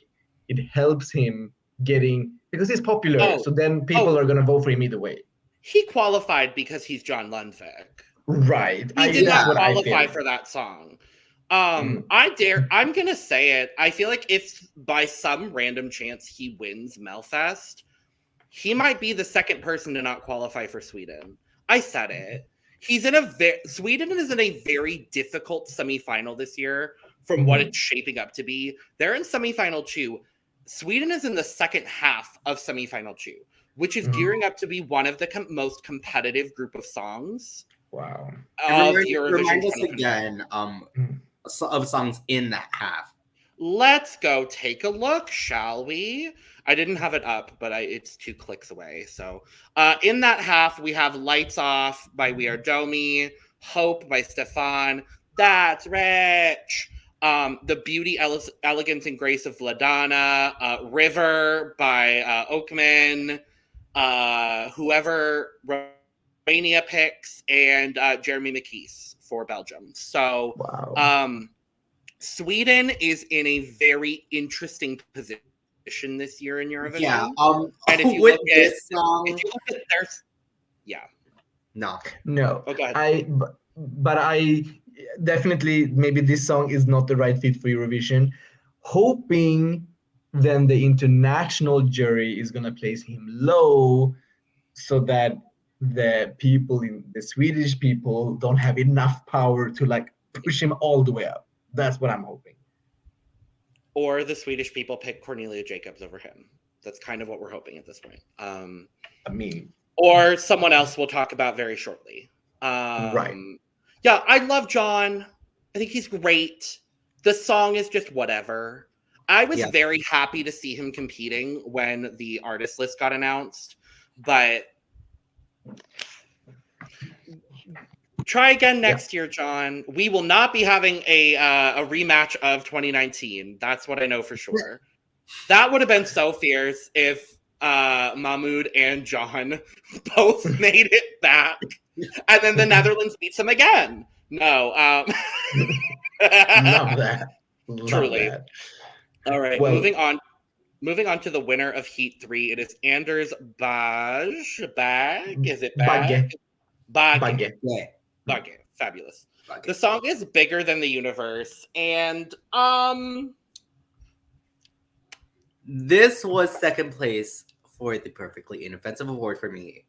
it helps him because he's popular. So then people are going to vote for him either way. He qualified because he's John Lundvik. Right. He did not qualify for that song. I'm going to say it. I feel like if by some random chance he wins Melfest, he might be the second person to not qualify for Sweden. I said it. Sweden is in a very difficult semifinal this year from what it's shaping up to be. They're in semifinal 2. Sweden is in the second half of semifinal 2, which is gearing up to be one of the most competitive group of songs. Wow. Remind us again of songs in that half. Let's go take a look, shall we? I didn't have it up, but it's 2 clicks away. So in that half, we have Lights Off by We Are Domi, Hope by Stefan, That's Rich, The Beauty, Elegance, and Grace of Vladana, River by Oakman, whoever Rania picks, and Jeremy McKees for Belgium. So Sweden is in a very interesting position this year in Eurovision. Yeah. And if you look at their, no. Oh, go ahead. But I definitely, maybe this song is not the right fit for Eurovision. Hoping then the international jury is gonna place him low, so that the Swedish people don't have enough power to like push him all the way up. That's what I'm hoping. Or the Swedish people pick Cornelia Jakobs over him. That's kind of what we're hoping at this point. Or someone else we'll talk about very shortly. Right. Yeah, I love John. I think he's great. The song is just whatever. I was very happy to see him competing when the artist list got announced, but try again next year, John. We will not be having a rematch of 2019. That's what I know for sure. That would have been so fierce if Mahmoud and John both made it back, and then the Netherlands beats them again. No. Love that. Truly. That. All right, moving on to the winner of Heat 3. It is Anders Bagge. Is it Bagge? Bagge. Bagge. Fabulous. Bagge. The song is Bigger Than the Universe, and this was second place for the Perfectly Inoffensive award for me.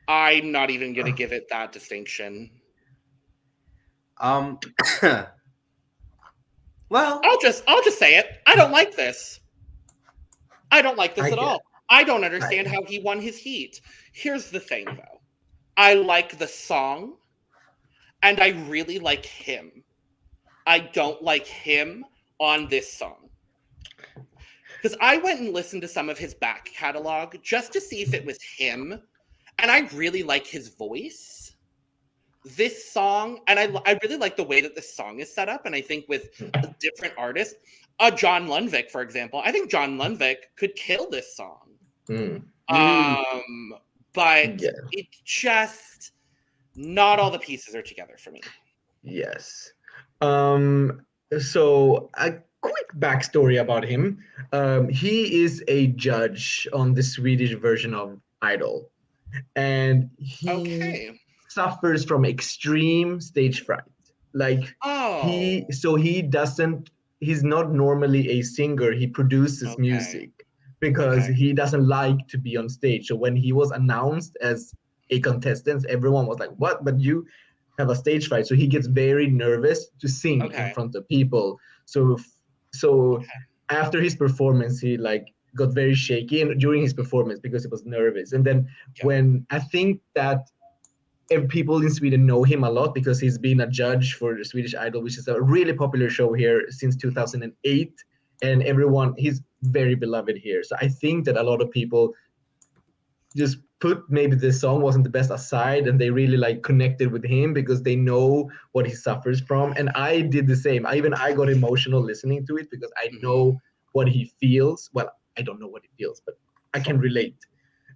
I'm not even gonna give it that distinction. Well, I'll just say it. I don't like this. I don't like this at all. I don't understand how he won his Heat. Here's the thing, though. I like the song, and I really like him. I don't like him on this song. Because I went and listened to some of his back catalog just to see if it was him, and I really like his voice. This song, and I really like the way that this song is set up, and I think with different artists, John Lundvik, for example, I think John Lundvik could kill this song. But it's just not all the pieces are together for me. Yes. So a quick backstory about him. He is a judge on the Swedish version of Idol, and he suffers from extreme stage fright. Like he's not normally a singer. He produces music because he doesn't like to be on stage. So when he was announced as a contestant, everyone was like, what? But you have a stage fright. So he gets very nervous to sing in front of people. So after his performance, he like got very shaky during his performance because he was nervous. And then when I think that people in Sweden know him a lot because he's been a judge for the Swedish Idol, which is a really popular show here since 2008. And he's very beloved here. So I think that a lot of people just put maybe the song wasn't the best aside, and they really like connected with him because they know what he suffers from. And I did the same. I got emotional listening to it because I know what he feels. Well, I don't know what he feels, but I can relate.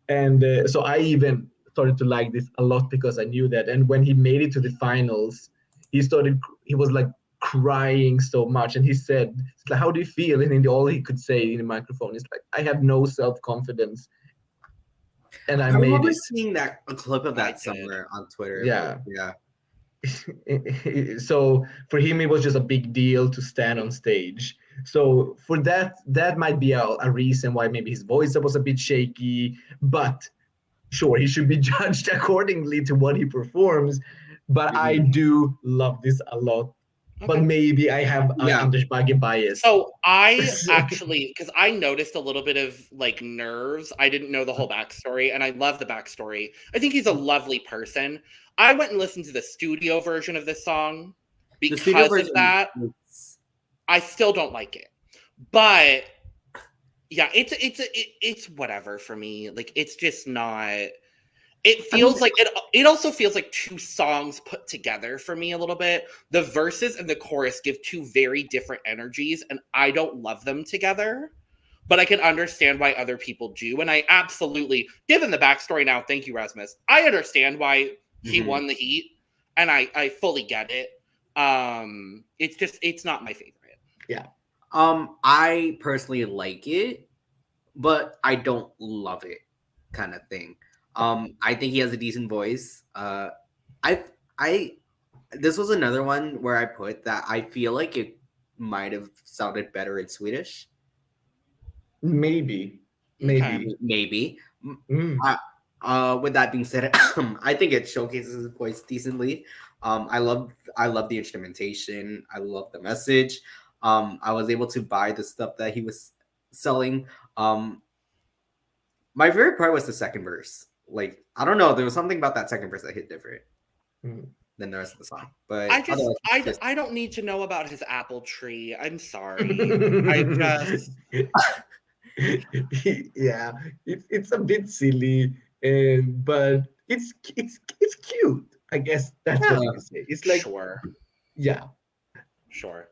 And so I even started to like this a lot because I knew that. And when he made it to the finals, he was like crying so much. And he said, like, how do you feel? And then all he could say in the microphone is like, I have no self-confidence. And I remember seeing a clip of that somewhere on Twitter. Yeah. So for him, it was just a big deal to stand on stage. So for that might be a reason why maybe his voice was a bit shaky. But sure, he should be judged accordingly to what he performs, but I do love this a lot. Okay. But maybe I have Anders Bagge bias. So I actually, because I noticed a little bit of like nerves. I didn't know the whole backstory, and I love the backstory. I think he's a lovely person. I went and listened to the studio version of this song. Because of that, I still don't like it. But yeah, it's whatever for me. Like, it's just not. It feels like it also feels like two songs put together for me a little bit. The verses and the chorus give two very different energies, and I don't love them together. But I can understand why other people do. And I absolutely, given the backstory now, thank you, Rasmus. I understand why he won the heat, and I fully get it. It's not my favorite. Yeah. I personally like it, but I don't love it, kind of thing. I think he has a decent voice. This was another one where I put that I feel like it might have sounded better in Swedish. Maybe. With that being said, I think it showcases his voice decently. I love the instrumentation. I love the message. I was able to buy the stuff that he was selling. My favorite part was the second verse. Like, I don't know, there was something about that second verse that hit different than the rest of the song. But I don't need to know about his apple tree. I'm sorry. I just yeah, it's a bit silly, but it's cute. I guess that's what you can say. It's like sure. Yeah. Sure.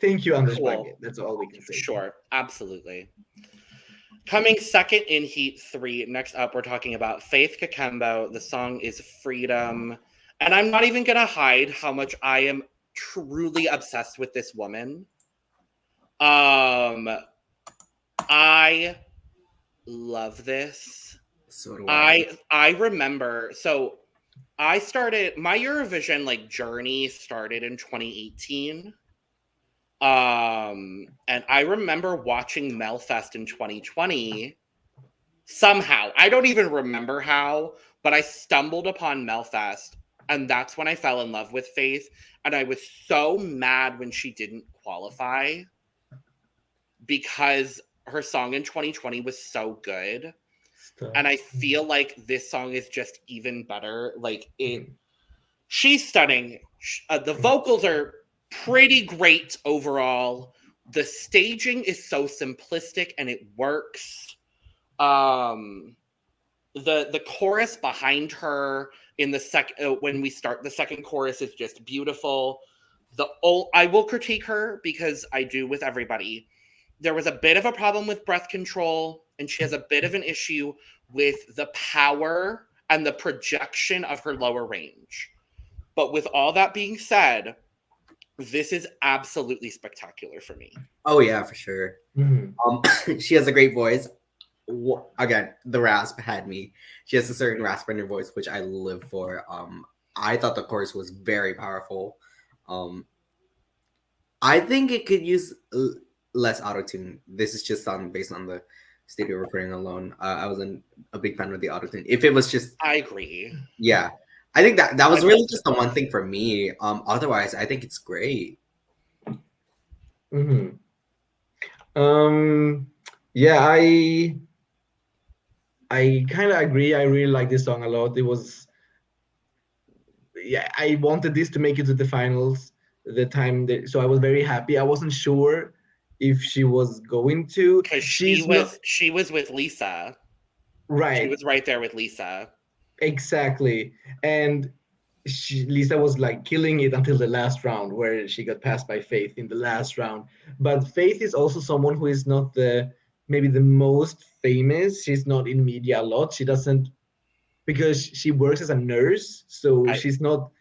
Thank you, Anders Bagge. That's all we can say. Sure, absolutely. Coming second in Heat 3, next up, we're talking about Faith Kakembo. The song is Freedom. And I'm not even going to hide how much I am truly obsessed with this woman. I love this. So do I. I remember, so I started, my Eurovision like journey started in 2018. And I remember watching Melfest in 2020 somehow. I don't even remember how, but I stumbled upon Melfest, and that's when I fell in love with Faith. And I was so mad when she didn't qualify because her song in 2020 was so good. And I feel like this song is just even better. Like, she's stunning. The vocals are pretty great overall. The staging is so simplistic and it works. The chorus behind her in the second when we start the second chorus is just beautiful. I will critique her because I do with everybody. There was a bit of a problem with breath control, and she has a bit of an issue with the power and the projection of her lower range. But with all that being said, this is absolutely spectacular for me. Oh yeah, for sure. She has a great voice. Again, the rasp had me. She has a certain rasp in her voice, which I live for. I thought the chorus was very powerful. I think it could use less auto-tune. This is just based on the studio recording alone. I wasn't a big fan of the auto-tune. If it was just, I agree. Yeah, I think that was really just the one thing for me. Otherwise, I think it's great. Yeah, I kind of agree. I really like this song a lot. It was, I wanted this to make it to the finals so I was very happy. I wasn't sure if she was going to, because she was with Lisa, right? She was right there with Lisa, exactly. And Lisa was like killing it until the last round, where she got passed by Faith in the last round. But Faith is also someone who is not maybe the most famous. She's not in media a lot. She doesn't, because she works as a nurse, so she's not.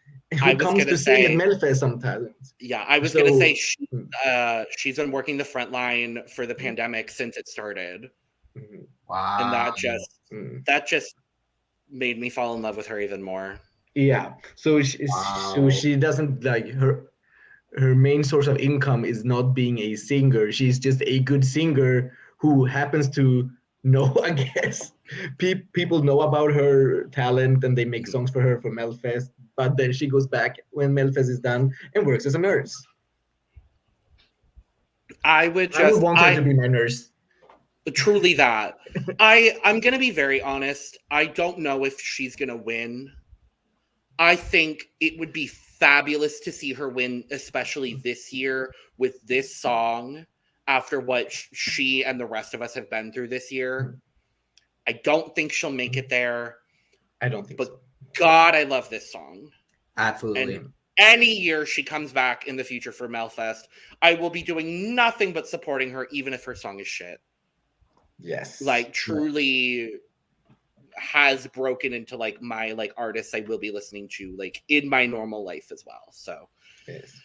Who comes to sing at Melfest sometimes? Yeah, I was going to say she's been working the front line for the pandemic since it started. Wow, and that just made me fall in love with her even more. Yeah, so she doesn't like her main source of income is not being a singer. She's just a good singer who happens to No, I guess people know about her talent and they make songs for her for Melfest, but then she goes back when Melfest is done and works as a nurse. I would want her to be my nurse. Truly that. I'm gonna be very honest. I don't know if she's gonna win. I think it would be fabulous to see her win, especially this year with this song, after what she and the rest of us have been through this year. I don't think she'll make it there. I don't think so. But God, I love this song. Absolutely. And any year she comes back in the future for Melfest, I will be doing nothing but supporting her, even if her song is shit. Yes. Like, truly has broken into like my like artists I will be listening to like in my normal life as well. So yes.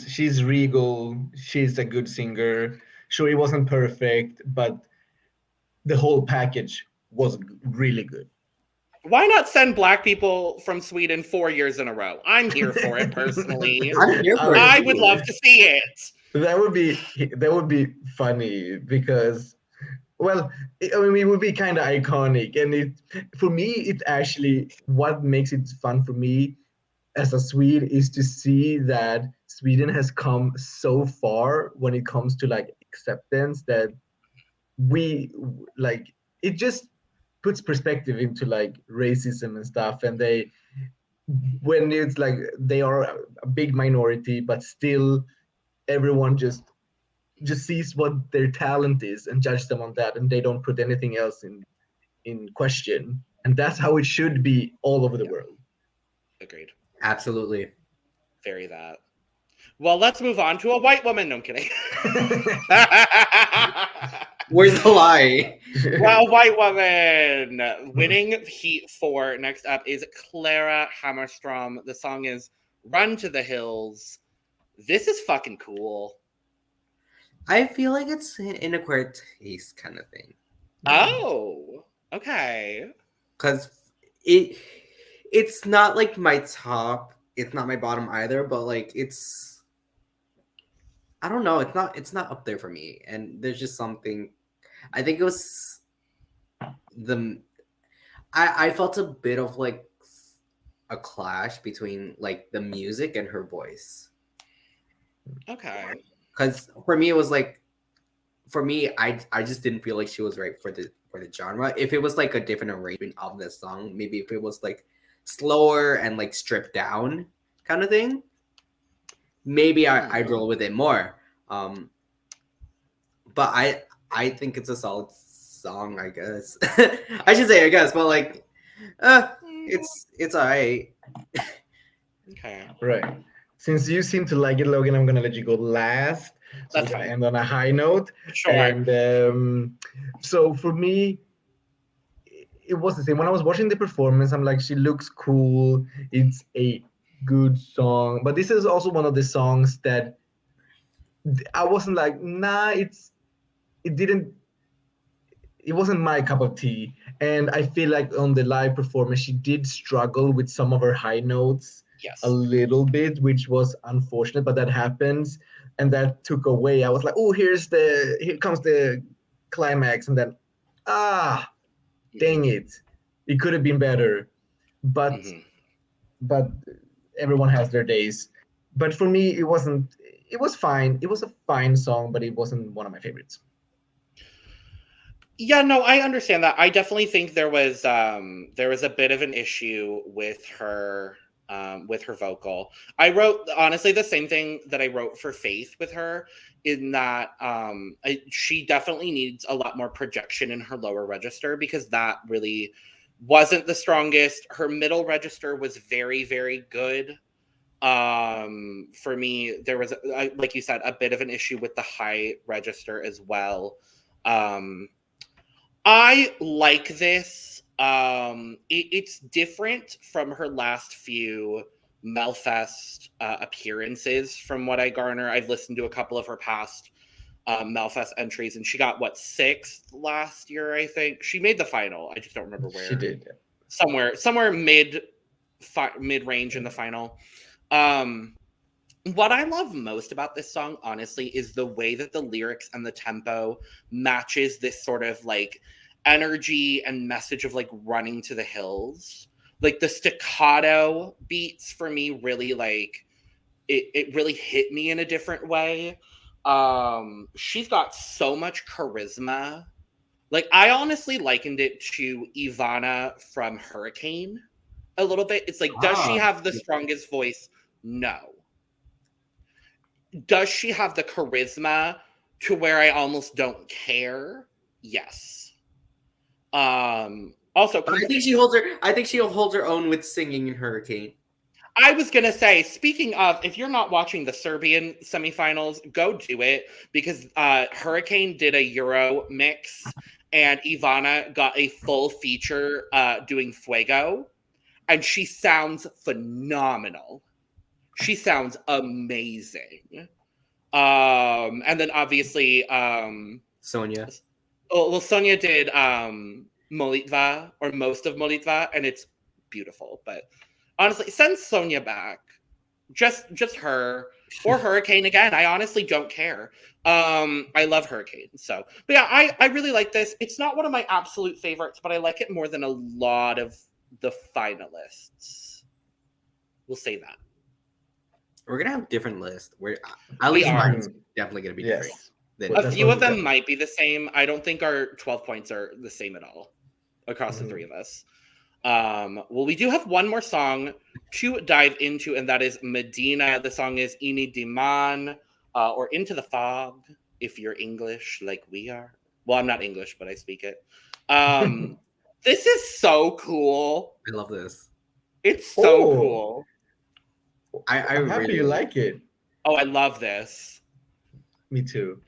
She's regal. She's a good singer. Sure, it wasn't perfect, but the whole package was really good. Why not send Black people from Sweden 4 years in a row? I'm here for it personally. I'm here for I it. would love to see it. That would be funny because, well, I mean, it would be kind of iconic, and for me, it actually what makes it fun for me as a Swede is to see that Sweden has come so far when it comes to like acceptance that we like it just puts perspective into like racism and stuff, and when it's like they are a big minority but still everyone just sees what their talent is and judge them on that, and they don't put anything else in question, and that's how it should be all over the world. Agreed. Absolutely. Very that. Well, let's move on to a white woman. No, I'm kidding. Where's the lie? Well, white woman winning Heat 4. Next up is Klara Hammarström. The song is Run to the Hills. This is fucking cool. I feel like it's in a queer taste kind of thing. Oh, okay. Because it's not like my top, it's not my bottom either, but like it's, I don't know, it's not up there for me. And there's just something, I think it was I felt a bit of like a clash between like the music and her voice. Okay. Because for me, it was like, I just didn't feel like she was right for the genre. If it was like a different arrangement of the song, maybe if it was like slower and like stripped down kind of thing, maybe I'd roll with it more. But I think it's a solid song, I guess. I should say I guess, but like, it's alright. Okay. Right. Since you seem to like it, Logan, I'm gonna let you go last. So That's we're gonna fine. end on a high note. Sure. And so for me, it was the same. When I was watching the performance, I'm like, she looks cool. It's a good song. But this is also one of the songs that I wasn't like, nah, it wasn't my cup of tea. And I feel like on the live performance, she did struggle with some of her high notes. Yes. A little bit, which was unfortunate, but that happens. And that took away. I was like, oh, here comes the climax. And then, dang it. It could have been better. But everyone has their days. But for me, it was fine. It was a fine song, but it wasn't one of my favorites. Yeah, no, I understand that. I definitely think there was a bit of an issue with her vocal. I wrote honestly the same thing that I wrote for Faith with her, in that she definitely needs a lot more projection in her lower register, because that really wasn't the strongest. Her middle register was very, very good. For me, there was, like you said, a bit of an issue with the high register as well. I like this. It's different from her last few Melfest appearances, from what I garner. I've listened to a couple of her past Melfest entries, and she got 6th last year, I think. She made the final. I just don't remember where. She did. Somewhere mid range in the final. What I love most about this song, honestly, is the way that the lyrics and the tempo matches this sort of like energy and message of like running to the hills. Like the staccato beats for me really like it really hit me in a different way. She's got so much charisma. Like I honestly likened it to Ivana from Hurricane a little bit. It's like, does she have the strongest voice? No. Does she have the charisma to where I almost don't care? Yes. Also, but I think she'll hold her own with singing in Hurricane. I was gonna say, speaking of, if you're not watching the Serbian semifinals, go do it because Hurricane did a Euro mix and Ivana got a full feature doing Fuego, and she sounds phenomenal. She sounds amazing. And then obviously Sonia. Well, Sonia did Molitva or most of Molitva, and it's beautiful. But honestly, send Sonia back. Just her or Hurricane again. I honestly don't care. I love Hurricane. So, but yeah, I really like this. It's not one of my absolute favorites, but I like it more than a lot of the finalists. We'll say that. We're gonna have different lists. At least mine's definitely gonna be different. A few of them might be the same. I don't think our 12 points are the same at all across the three of us. Well, we do have one more song to dive into, and that is Medina. The song is Ini Diman, or Into the Fog, if you're English like we are. Well, I'm not English, but I speak it. This is so cool. I love this. It's so cool. I'm happy really you like it. Oh, I love this. Me too.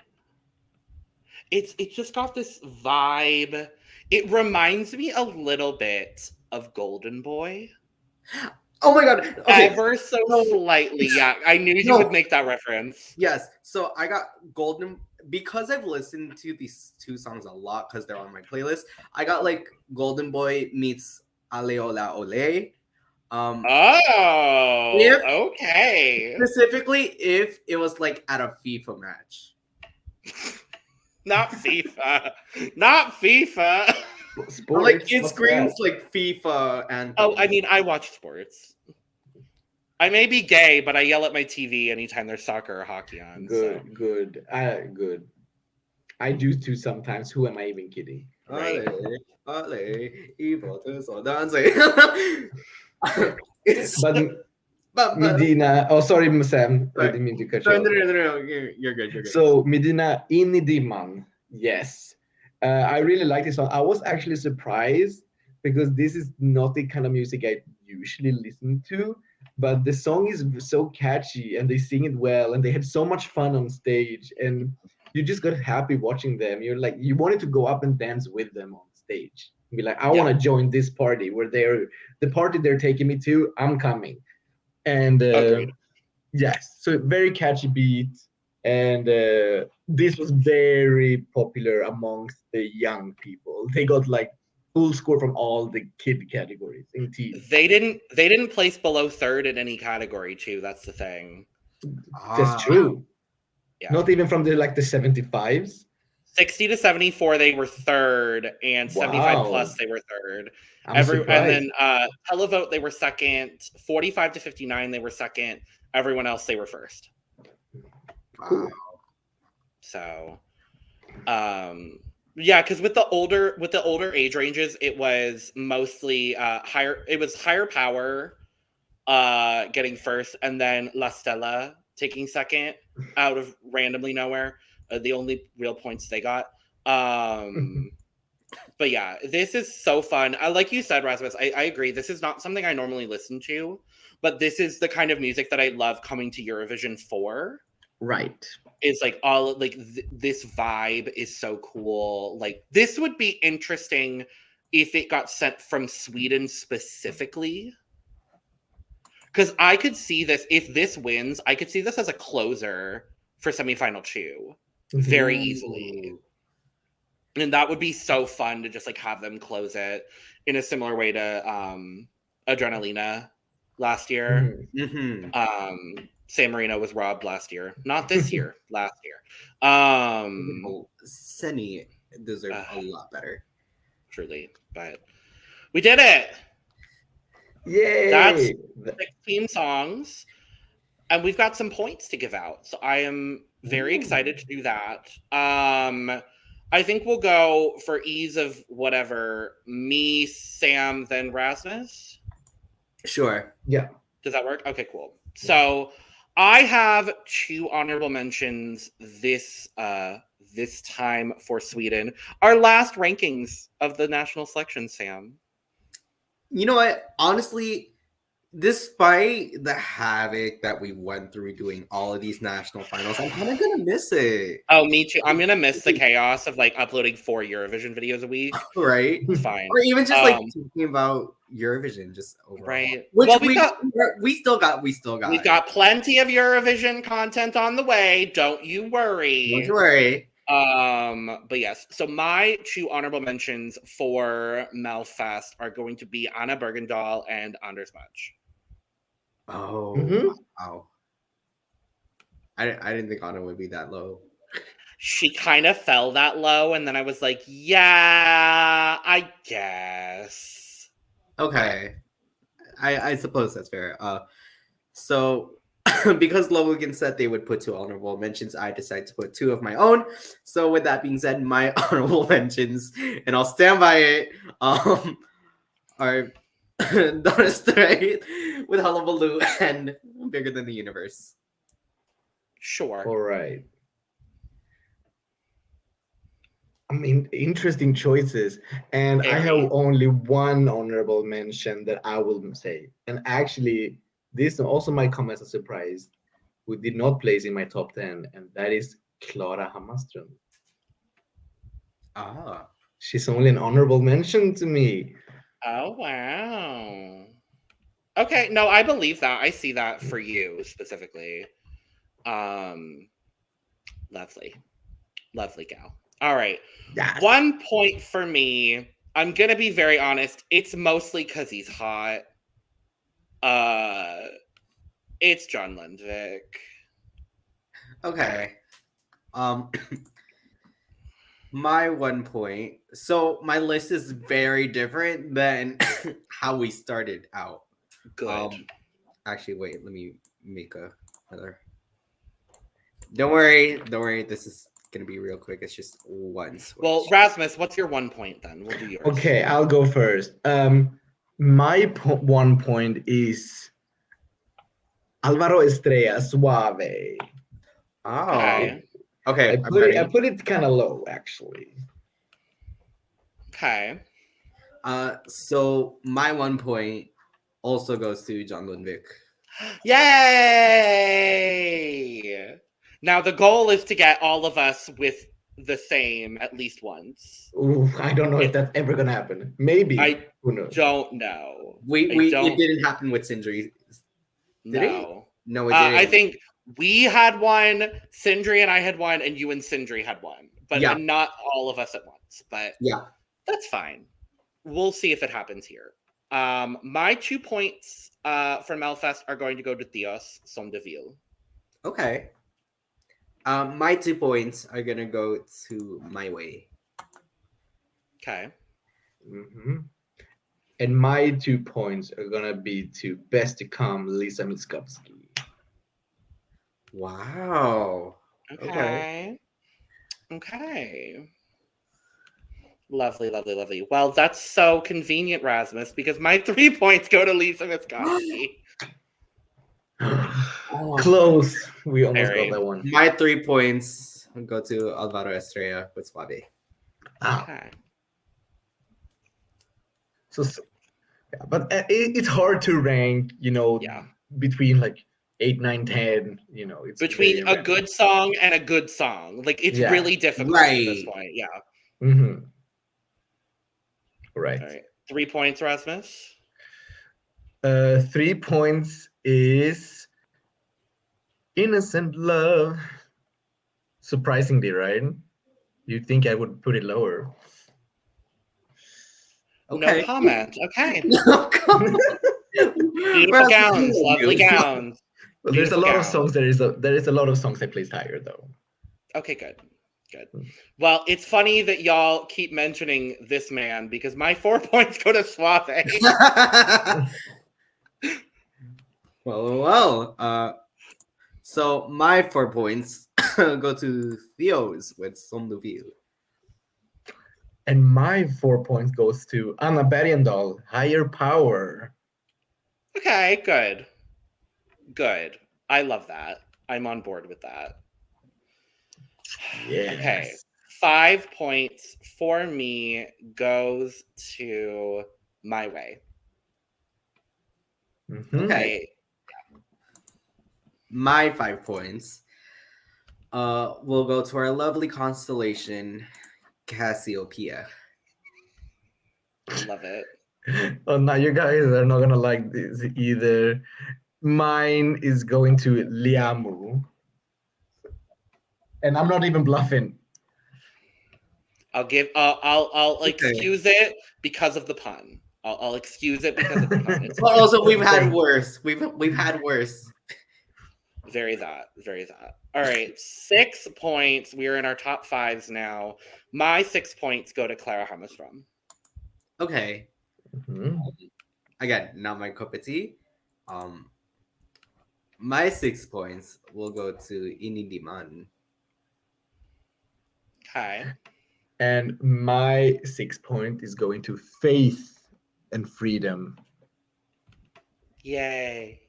It's just got this vibe. It reminds me a little bit of Golden Boy. Oh my god. Okay. Ever so slightly. Yeah, I knew you would make that reference. Yes. So I got Golden because I've listened to these two songs a lot because they're on my playlist. I got like Golden Boy meets Aleola Ole. Okay. Specifically, if it was like at a FIFA match. Not FIFA. Not FIFA. Sports, like it screams like FIFA and. Oh, I mean, I watch sports. I may be gay, but I yell at my TV anytime there's soccer or hockey on. Good. Good. I do too sometimes. Who am I even kidding? Right. But Medina. Oh, sorry, Sam. Right. I didn't mean to cut you off. No. You're good. So Medina Ini Diman. Yes. I really like this song. I was actually surprised because this is not the kind of music I usually listen to. But the song is so catchy and they sing it well and they had so much fun on stage and you just got happy watching them. You're like, you wanted to go up and dance with them on stage. Be like, I want to join this party where the party they're taking me to, I'm coming. And yes, so very catchy beat. And this was very popular amongst the young people. They got like full score from all the kid categories in teen. They didn't place below third in any category too. That's the thing. That's true. Yeah. Not even from the 75s. 60 to 74 they were third, and 75 plus they were third. And then televote they were second. 45 to 59 they were second. Everyone else they were first. Cool. So, yeah, because with the older age ranges, it was mostly higher. It was Higher Power getting first, and then La Stella taking second out of randomly nowhere. The only real points they got. But yeah, this is so fun. Like you said, Rasmus, I agree. This is not something I normally listen to, but this is the kind of music that I love coming to Eurovision for. Right. It's like all like this vibe is so cool. Like this would be interesting if it got sent from Sweden specifically. Because I could see this, if this wins, I could see this as a closer for semifinal 2 very easily. And that would be so fun to just like have them close it in a similar way to Adrenalina last year. San Marino was robbed last year. Not this year, last year. Seni deserves a lot better. Truly, but we did it. Yay! That's 16 songs, and we've got some points to give out. So I am very excited to do that. I think we'll go, for ease of whatever, me, Sam, then Rasmus. Sure. Yeah. Does that work? Okay, cool. So I have 2 honorable mentions this time for Sweden. Our last rankings of the national selection, Sam. You know what? Honestly, despite the havoc that we went through doing all of these national finals, I'm kind of gonna miss it. Oh, me too. I'm gonna miss the chaos of like uploading 4 Eurovision videos a week. Right? It's fine. Or even just like talking about Eurovision, just overall. Right. Which well, we still got. We've got plenty of Eurovision content on the way. Don't you worry. Don't you worry. But yes, so my 2 honorable mentions for Melfest are going to be Anna Bergendahl and Anders Match. Oh, wow. I didn't think Anna would be that low. She kind of fell that low, and then I was like, yeah, I guess. Okay. I suppose that's fair. So because Logan said they would put 2 honorable mentions, I decided to put 2 of my own. So with that being said, my honorable mentions, and I'll stand by it, are Danne Stråhed with Hallabaloo and Bigger Than the Universe. Sure. All right. I mean, interesting choices. And I have only 1 honorable mention that I will say. And actually, this also might come as a surprise, who did not place in my top 10, and that is Klara Hammarström. Ah. She's only an honorable mention to me. Oh, wow. Okay, no, I believe that. I see that for you specifically. Lovely. Lovely gal. All right. Yes. 1 point for me. I'm going to be very honest. It's mostly because he's hot. It's John Lundvik. Okay. My 1 point. So my list is very different than how we started out. Good. Actually, wait. Let me make another. Don't worry. This is gonna be real quick. It's just one switch. Well, Rasmus, what's your 1 point then? We'll do yours. Okay, I'll go first. My 1 point is Alvaro Estrella, Suave. Oh, okay. I put it kind of low, actually. Okay. So my 1 point also goes to John Lundvik. Yay! Now the goal is to get all of us with the same at least once. Ooh, I don't know if that's ever gonna happen. Maybe. Who knows? Don't know. It didn't happen with Sindri. Did it? No, it didn't. I think we had one, Sindri and I had one, and you and Sindri had one. But not all of us at once. But that's fine. We'll see if it happens here. My 2 points for Melfest are going to go to Theoz Som de Vill. Okay. My 2 points are gonna go to My Way. Okay. Mm-hmm. And my 2 points are gonna be to Best to Come, Lisa Miskovsky. Wow. Okay. Lovely. Well, that's so convenient, Rasmus, because my 3 points go to Lisa Miskovsky. Close. We almost got that one. My 3 points go to Alvaro Estrella with Suave. Okay. So but it's hard to rank, between like 8, 9, 10. It's between a good song and a good song. Like it's really difficult at this point. Yeah. Mm-hmm. Right. All right. 3 points, Rasmus. 3 points is Innocent Love. Surprisingly, right? You'd think I would put it lower. Okay. No comment. Okay. No comment. Beautiful gowns, lovely gowns. Well, there's a lot of songs. There is a lot of songs I placed higher though. Okay, good. Well, it's funny that y'all keep mentioning this man because my 4 points go to Suave. Well. So my 4 points go to Theoz with Som vill. And my 4 points goes to Bergendahl, Higher Power. Okay, good. I love that. I'm on board with that. Yes. Okay. 5 points for me goes to My Way. Okay. My 5 points will go to our lovely constellation, Cazzi Opeia. Love it. Oh, now you guys are not gonna like this either. Mine is going to Liamoo. And I'm not even bluffing. I'll excuse it because of the pun. I'll excuse it because of the pun. But also we've had worse. We've had worse. Very that. All right, 6 points. We're in our top 5s now. My 6 points go to Klara Hammarström. Okay. Again, not my cup of tea. My 6 points will go to Medina In. Okay. And my 6 point is going to Faith and Freedom. Yay.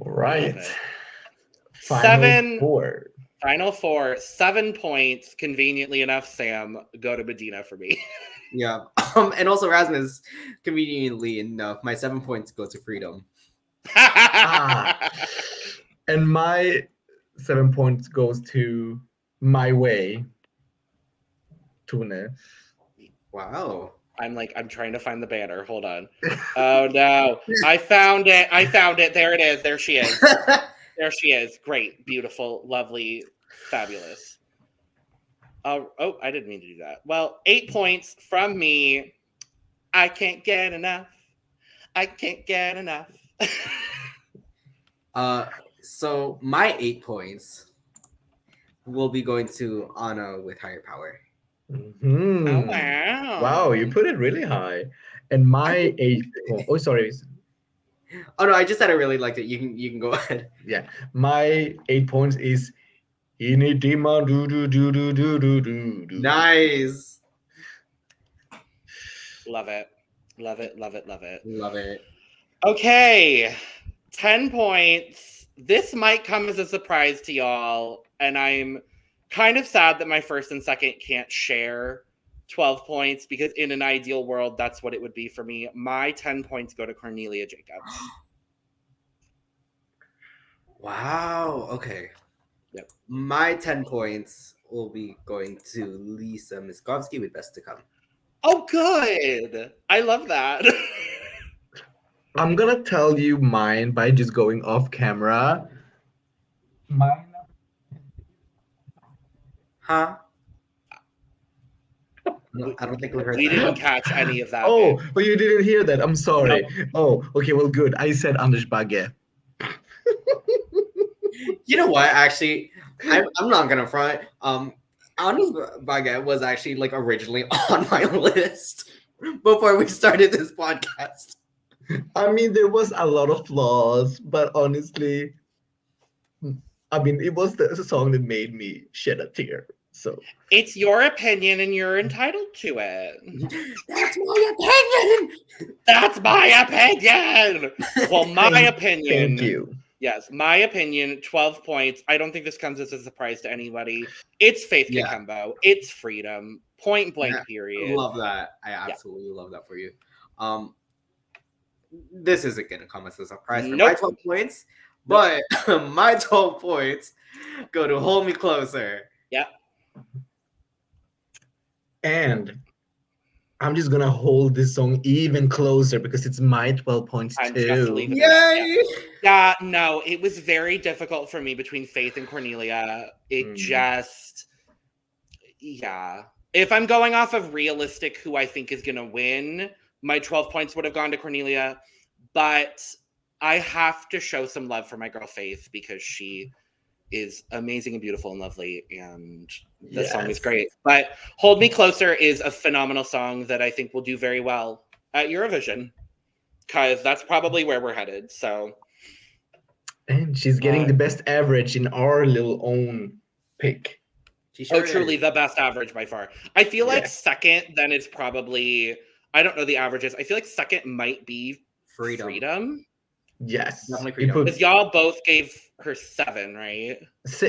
All right. Final 4. 7 points. Conveniently enough, Sam, go to Medina for me. Yeah. And also Rasmus, conveniently enough, my 7 points go to Freedom. And my 7 points goes to My Way. Tune. Wow. I'm trying to find the banner. Hold on. Oh no. I found it. There it is. There she is. There she is. Great, beautiful, lovely, fabulous. Oh, I didn't mean to do that. Well, 8 points from me. I can't get enough. So my 8 points will be going to Anna with Higher Power. Oh wow! Wow, you put it really high. And my 8. Sorry. Oh no, I just said I really liked it. You can go ahead. Yeah, my 8 points is Inidima do. Nice. Love it. Love it. Okay, 10 points. This might come as a surprise to y'all, and I'm kind of sad that my first and second can't share 12 points because in an ideal world, that's what it would be for me. My 10 points go to Cornelia Jakobs. Wow. Okay. Yep. My 10 points will be going to Lisa Miskovsky with Best to Come. Oh, good. I love that. I'm gonna tell you mine by just going off camera. Mine. Huh? No, I don't think we heard we that. didn't catch any of that. Oh, but you didn't hear that. I'm sorry. No. Oh, okay. Well, good. I said Anders Bagge. You know what? Actually, I'm not gonna front. Anders Bagge was actually like originally on my list before we started this podcast. I mean, there was a lot of flaws, but honestly, I mean, it was the song that made me shed a tear. So it's your opinion, and you're entitled to it. That's my That's opinion. my opinion. Well, my opinion. Thank you. Yes, my opinion. 12 points. I don't think this comes as a surprise to anybody. It's Faith Kakembo. It's Freedom. Point blank. Period. Love that. I absolutely love that for you. This isn't gonna come as a surprise for my 12 points, but my 12 points go to Hold Me Closer. Yeah. And I'm just gonna hold this song even closer because it's my 12 points too. Yay! Yeah, no, it was very difficult for me between Faith and Cornelia. It just, if I'm going off of realistic who I think is gonna win, my 12 points would have gone to Cornelia, but I have to show some love for my girl Faith because she is amazing and beautiful and lovely, and the song is great. But Hold Me Closer is a phenomenal song that I think will do very well at Eurovision, because that's probably where we're headed. So, and she's getting the best average in our little own pick. Truly the best average by far. I feel like second, then it's probably, I don't know the averages. I feel like second might be Freedom. Yes, because y'all both gave her 7, right?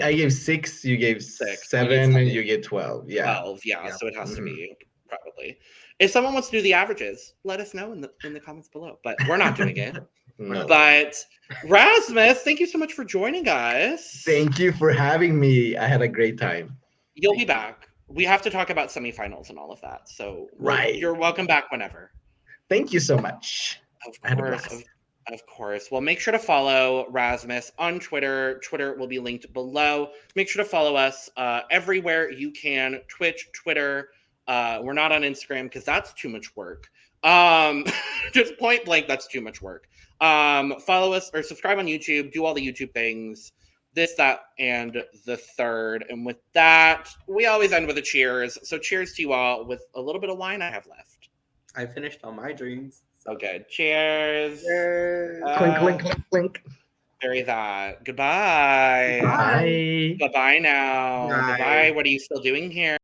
I gave 6, you gave 7, and you get 12. Yeah, 12. Yeah, so it has to be probably. If someone wants to do the averages, let us know in the comments below. But we're not doing it. No. But Rasmus, thank you so much for joining us. Thank you for having me. I had a great time. You'll be back. We have to talk about semifinals and all of that. So you're welcome back whenever. Thank you so much. Of course. Well, make sure to follow Rasmus on Twitter. Twitter will be linked below. Make sure to follow us everywhere you can. Twitch, Twitter. We're not on Instagram because that's too much work. Just point blank, that's too much work. Follow us or subscribe on YouTube. Do all the YouTube things. This, that, and the third. And with that, we always end with a cheers. So cheers to you all with a little bit of wine I have left. I finished all my drinks. So good. Cheers. Clink, clink, clink, clink. Bury that. Goodbye. Bye. Bye-bye now. Bye. Goodbye. What are you still doing here?